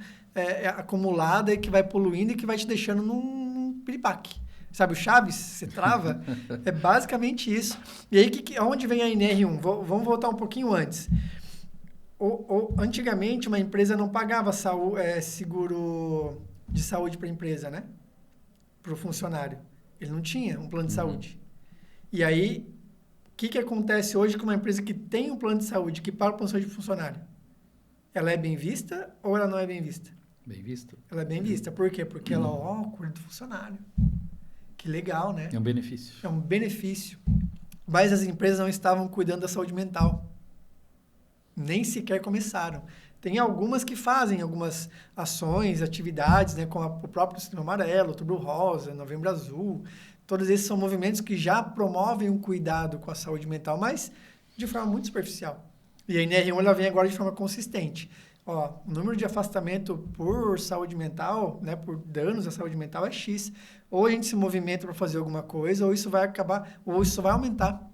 acumulada e que vai poluindo e que vai te deixando num piripaque. Sabe o Chaves? Você trava? É basicamente isso. E aí, onde vem a NR1? Vamos voltar um pouquinho antes. Antigamente, uma empresa não pagava seguro de saúde para a empresa, né? Para o funcionário. Ele não tinha um plano de saúde. E aí, o que acontece hoje com uma empresa que tem um plano de saúde, que paga o plano de saúde do funcionário? Ela é bem vista ou ela não é bem vista? Bem visto. Ela é bem vista. Por quê? Porque ela, cuida do funcionário. Que legal, né? É um benefício. É um benefício. Mas as empresas não estavam cuidando da saúde mental. Nem sequer começaram. Tem algumas que fazem algumas ações, atividades, né, como o próprio Setembro Amarelo, Outubro Rosa, Novembro Azul. Todos esses são movimentos que já promovem um cuidado com a saúde mental, mas de forma muito superficial. E a NR1 ela vem agora de forma consistente. Ó, o número de afastamento por saúde mental, né, por danos à saúde mental é X. Ou a gente se movimenta para fazer alguma coisa, ou isso vai acabar, ou isso vai aumentar.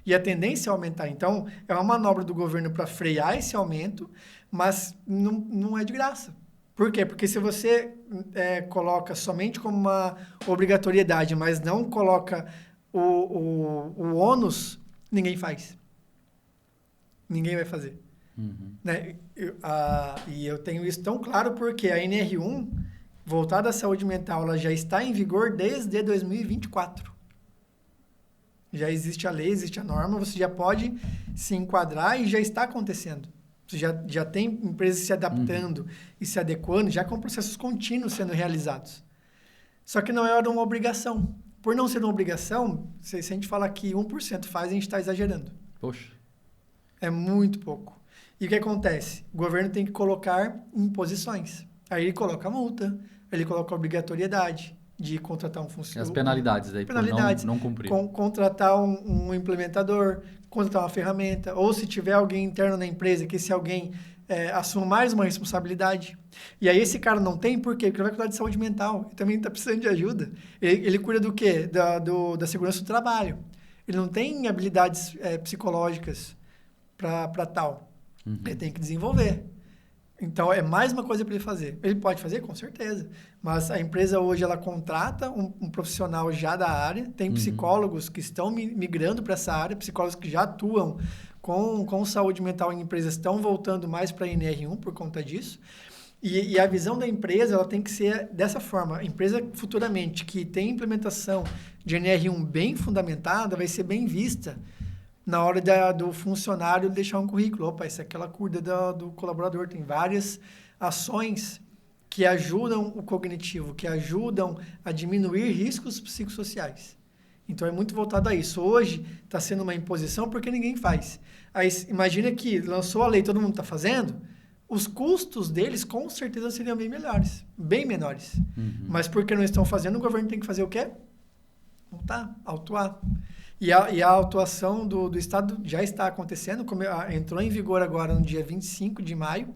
E a tendência é aumentar. Então, é uma manobra do governo para frear esse aumento, mas não é de graça. Por quê? Porque se você coloca somente como uma obrigatoriedade, mas não coloca o ônus, ninguém faz. Ninguém vai fazer. Né? E eu tenho isso tão claro porque a NR1, voltada à saúde mental, ela já está em vigor desde 2024. Já existe a lei, existe a norma, você já pode se enquadrar e já está acontecendo. Você já tem empresas se adaptando e se adequando, já com processos contínuos sendo realizados. Só que não é uma obrigação. Por não ser uma obrigação, se a gente fala que 1% faz, a gente está exagerando. Poxa. É muito pouco. E o que acontece? O governo tem que colocar imposições. Aí ele coloca a multa, ele coloca a obrigatoriedade de contratar um funcionário. As penalidades daí, penalidades, por não cumprir. Contratar um implementador, contratar uma ferramenta, ou se tiver alguém interno na empresa, que esse alguém assuma mais uma responsabilidade. E aí esse cara não tem, por quê? Porque ele vai cuidar de saúde mental, ele também está precisando de ajuda. Ele cuida do quê? Da segurança do trabalho. Ele não tem habilidades psicológicas para tal. Ele tem que desenvolver. Então, é mais uma coisa para ele fazer. Ele pode fazer? Com certeza. Mas a empresa hoje, ela contrata um profissional já da área, tem psicólogos que estão migrando para essa área, psicólogos que já atuam com saúde mental em empresas, estão voltando mais para a NR1 por conta disso. E a visão da empresa, ela tem que ser dessa forma. A empresa, futuramente, que tem implementação de NR1 bem fundamentada, vai ser bem vista na hora do funcionário deixar um currículo. Opa, isso aqui ela cuida do colaborador. Tem várias ações que ajudam o cognitivo, que ajudam a diminuir riscos psicossociais. Então, é muito voltado a isso. Hoje, está sendo uma imposição porque ninguém faz. Aí, imagina que lançou a lei, todo mundo está fazendo, os custos deles, com certeza, seriam bem melhores, bem menores. Mas porque não estão fazendo, o governo tem que fazer o quê? Voltar, autuar. E a autuação do Estado já está acontecendo, entrou em vigor agora no dia 25 de maio,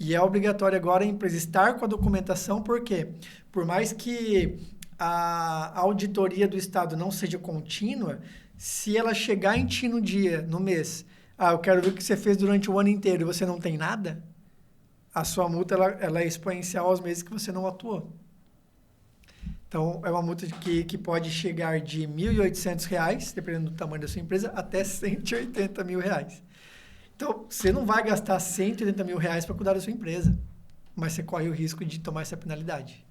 e é obrigatório agora a empresa estar com a documentação, por quê? Por mais que a auditoria do Estado não seja contínua, se ela chegar em ti no dia, no mês, eu quero ver o que você fez durante o ano inteiro e você não tem nada, a sua multa ela é exponencial aos meses que você não atuou. Então, é uma multa que pode chegar de R$ 1.800, dependendo do tamanho da sua empresa, até R$ 180 mil. Então, você não vai gastar R$ 180 mil para cuidar da sua empresa, mas você corre o risco de tomar essa penalidade.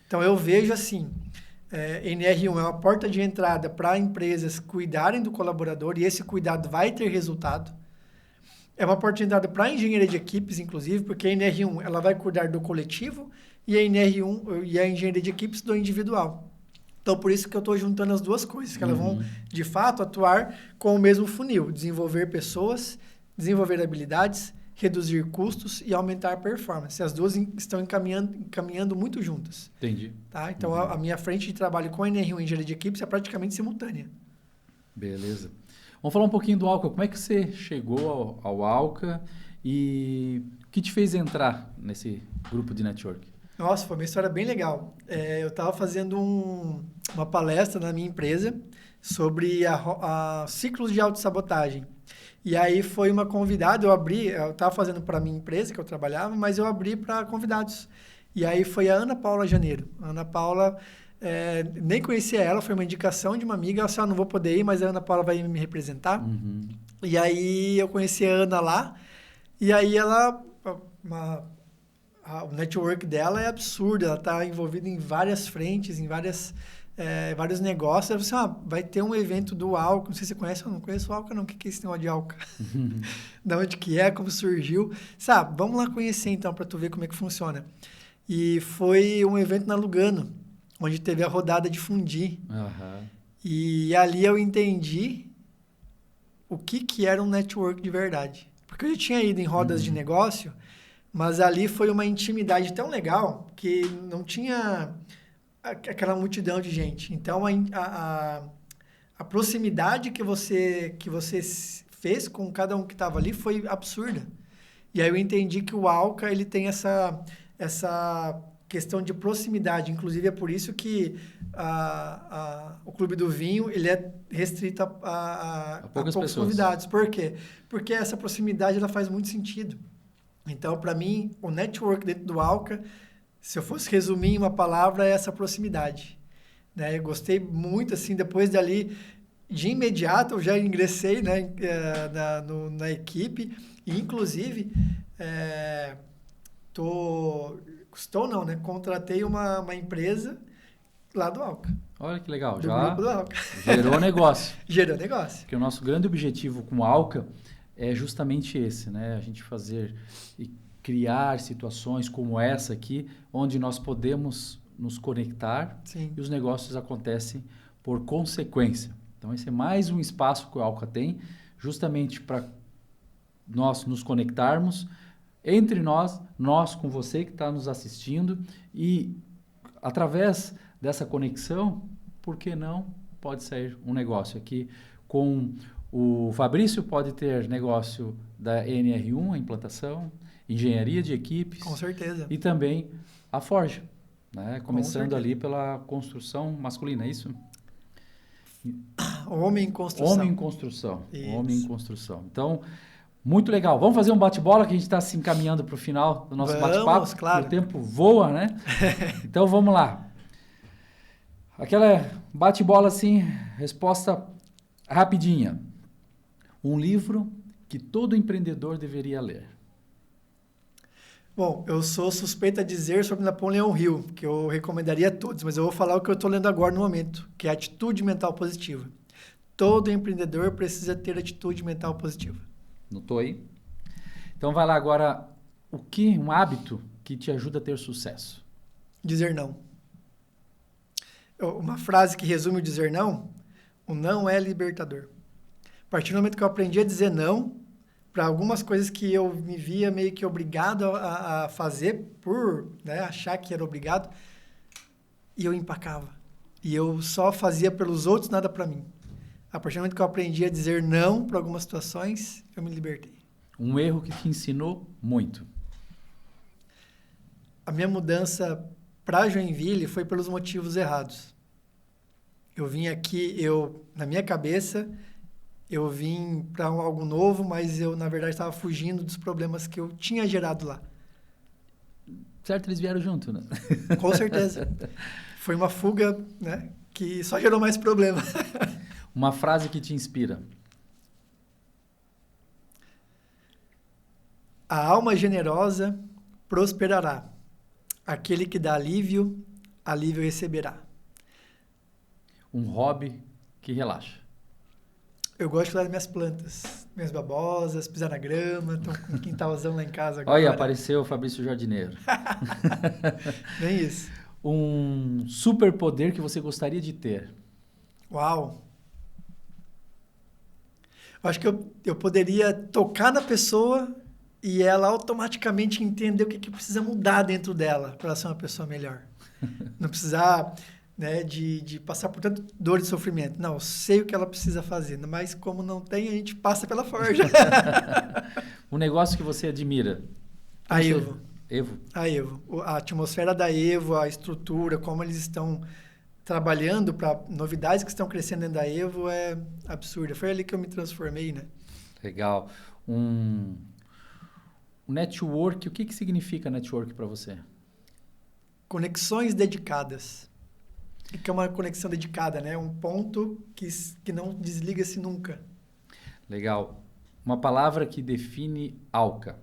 Então, eu vejo assim, NR1 é uma porta de entrada para empresas cuidarem do colaborador, e esse cuidado vai ter resultado. É uma porta de entrada para a engenharia de equipes, inclusive, porque a NR1 ela vai cuidar do coletivo, e a NR1 e a engenharia de equipes do individual. Então, por isso que eu estou juntando as duas coisas, que elas vão, de fato, atuar com o mesmo funil. Desenvolver pessoas, desenvolver habilidades, reduzir custos e aumentar a performance. As duas estão caminhando muito juntas. Entendi. Tá? Então, a minha frente de trabalho com a NR1 e engenharia de equipes é praticamente simultânea. Beleza. Vamos falar um pouquinho do Alca. Como é que você chegou ao Alca e o que te fez entrar nesse grupo de network? Nossa, foi uma história bem legal. Eu estava fazendo uma palestra na minha empresa sobre a ciclos de autossabotagem. E aí foi uma convidada, eu estava fazendo para a minha empresa, que eu trabalhava, mas eu abri para convidados. E aí foi a Ana Paula Janeiro. A Ana Paula, nem conhecia ela, foi uma indicação de uma amiga. Ela disse, não vou poder ir, mas a Ana Paula vai me representar. E aí eu conheci a Ana lá, e aí ela... o network dela é absurdo, ela está envolvida em várias frentes, em várias vários negócios. Eu falei assim, vai ter um evento do Alca, não sei se você conhece, eu não conheço o Alca não, o que é esse negócio de Alca? Da onde que é, como surgiu. Sabe, vamos lá conhecer então, para tu ver como é que funciona. E foi um evento na Lugano, onde teve a rodada de fundir. Aham. E ali eu entendi o que era um network de verdade. Porque eu já tinha ido em rodas de negócio, mas ali foi uma intimidade tão legal que não tinha aquela multidão de gente. Então, a proximidade que você fez com cada um que estava ali foi absurda. E aí eu entendi que o Alca, ele tem essa questão de proximidade. Inclusive, é por isso que o Clube do Vinho ele é restrito a poucos convidados. Por quê? Porque essa proximidade ela faz muito sentido. Então, para mim, o network dentro do Alca, se eu fosse resumir em uma palavra, é essa proximidade. Né? Eu gostei muito, assim, depois dali, de imediato, eu já ingressei, né, na equipe e, inclusive, contratei uma empresa lá do Alca. Olha que legal, do já grupo do Alca. gerou negócio. Gerou negócio. Porque o nosso grande objetivo com o Alca é justamente esse, né? A gente fazer e criar situações como essa aqui, onde nós podemos nos conectar. Sim. E os negócios acontecem por consequência. Então, esse é mais um espaço que o Alca tem, justamente para nós nos conectarmos entre nós com você que está nos assistindo e através dessa conexão, por que não pode sair um negócio aqui com o Fabrício, pode ter negócio da NR1, a implantação, engenharia de equipes. Com certeza. E também a Forja, né? Começando ali pela construção masculina, é isso? Homem em construção. Homem em construção. Isso. Homem em construção. Então, muito legal. Vamos fazer um bate-bola que a gente está se encaminhando para o final do nosso bate-papo. Claro. O tempo voa, né? Então, vamos lá. Aquela bate-bola assim, resposta rapidinha. Um livro que todo empreendedor deveria ler. Bom, eu sou suspeita a dizer sobre Napoleão Hill, que eu recomendaria a todos, mas eu vou falar o que eu estou lendo agora no momento, que é Atitude Mental Positiva. Todo empreendedor precisa ter atitude mental positiva. Notou aí? Então vai lá agora, um hábito que te ajuda a ter sucesso? Dizer não. Uma frase que resume o dizer não, o não é libertador. A partir do momento que eu aprendi a dizer não, para algumas coisas que eu me via meio que obrigado a fazer por, né, achar que era obrigado, e eu empacava. E eu só fazia pelos outros, nada para mim. A partir do momento que eu aprendi a dizer não para algumas situações, eu me libertei. Um erro que te ensinou muito? A minha mudança para Joinville foi pelos motivos errados. Eu vim aqui, na minha cabeça, eu vim para algo novo, mas eu, na verdade, estava fugindo dos problemas que eu tinha gerado lá. Certo, eles vieram junto, né? Com certeza. Foi uma fuga, né, que só gerou mais problema. Uma frase que te inspira? A alma generosa prosperará. Aquele que dá alívio, alívio receberá. Um hobby que relaxa? Eu gosto de cuidar das minhas plantas, minhas babosas, pisar na grama, estou com um quintalzão lá em casa agora. Olha, apareceu o Fabrício Jardineiro. Bem isso. Um superpoder que você gostaria de ter? Uau! Eu acho que eu poderia tocar na pessoa e ela automaticamente entender o que precisa mudar dentro dela para ela ser uma pessoa melhor. Não precisar, né, de passar por tanta dor e sofrimento. Não, eu sei o que ela precisa fazer, mas como não tem, a gente passa pela forja. Um negócio que você admira? A Evo. Evo? A Evo. A atmosfera da Evo, a estrutura, como eles estão trabalhando para novidades que estão crescendo dentro da Evo é absurda. Foi ali que eu me transformei, né? Legal. Um network, o que significa network para você? Conexões dedicadas. O que é uma conexão dedicada, né? Um ponto que não desliga-se nunca. Legal. Uma palavra que define Alca.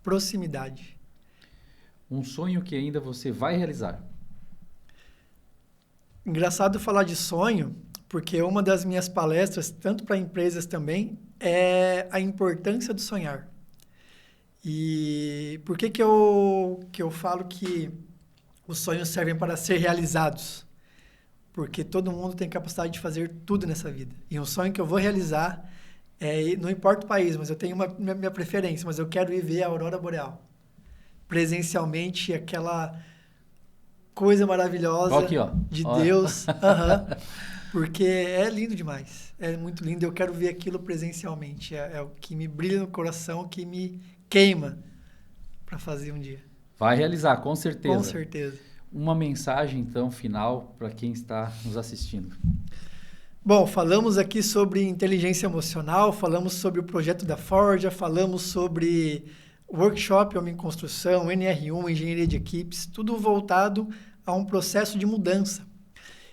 Proximidade. Um sonho que ainda você vai realizar. Engraçado falar de sonho, porque uma das minhas palestras, tanto para empresas também, é a importância do sonhar. E por que eu falo que os sonhos servem para ser realizados? Porque todo mundo tem capacidade de fazer tudo nessa vida. E um sonho que eu vou realizar, não importa o país, mas eu tenho minha preferência, mas eu quero ir ver a aurora boreal. Presencialmente, aquela coisa maravilhosa Ó aqui, ó. de Ó. Deus. Porque é lindo demais. É muito lindo. Eu quero ver aquilo presencialmente. É o que me brilha no coração, que me queima para fazer um dia. Vai realizar, com certeza. Com certeza. Uma mensagem, então, final para quem está nos assistindo. Bom, falamos aqui sobre inteligência emocional, falamos sobre o projeto da Forja, falamos sobre workshop Homem em Construção, NR1, engenharia de equipes, tudo voltado a um processo de mudança.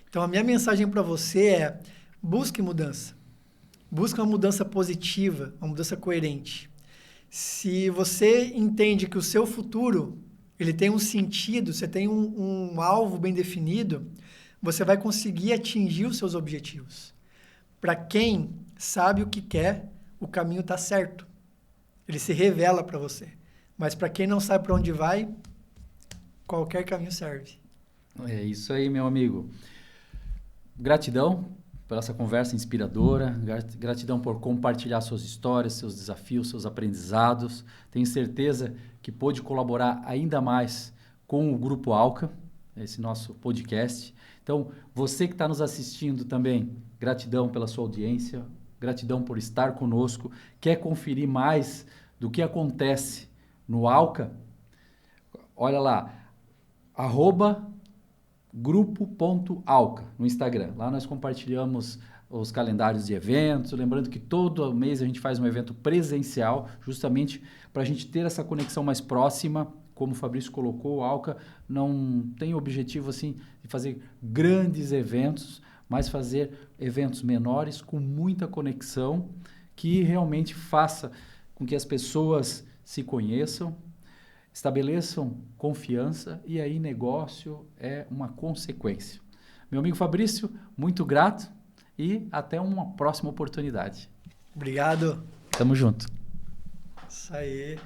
Então, a minha mensagem para você é: busque mudança. Busque uma mudança positiva, uma mudança coerente. Se você entende que o seu futuro ele tem um sentido, você tem um alvo bem definido, você vai conseguir atingir os seus objetivos. Para quem sabe o que quer, o caminho está certo. Ele se revela para você. Mas para quem não sabe para onde vai, qualquer caminho serve. É isso aí, meu amigo. Gratidão por essa conversa inspiradora, gratidão por compartilhar suas histórias, seus desafios, seus aprendizados. Tenho certeza que pôde colaborar ainda mais com o Grupo Alca, esse nosso podcast. Então, você que está nos assistindo também, gratidão pela sua audiência, gratidão por estar conosco. Quer conferir mais do que acontece no Alca? Olha lá, @grupo.alca no Instagram. Lá nós compartilhamos os calendários de eventos, lembrando que todo mês a gente faz um evento presencial, justamente para a gente ter essa conexão mais próxima. Como o Fabrício colocou, o Alca não tem o objetivo assim, de fazer grandes eventos, mas fazer eventos menores com muita conexão, que realmente faça com que as pessoas se conheçam, estabeleçam confiança, e aí negócio é uma consequência. Meu amigo Fabrício, muito grato e até uma próxima oportunidade. Obrigado. Tamo junto. Isso aí.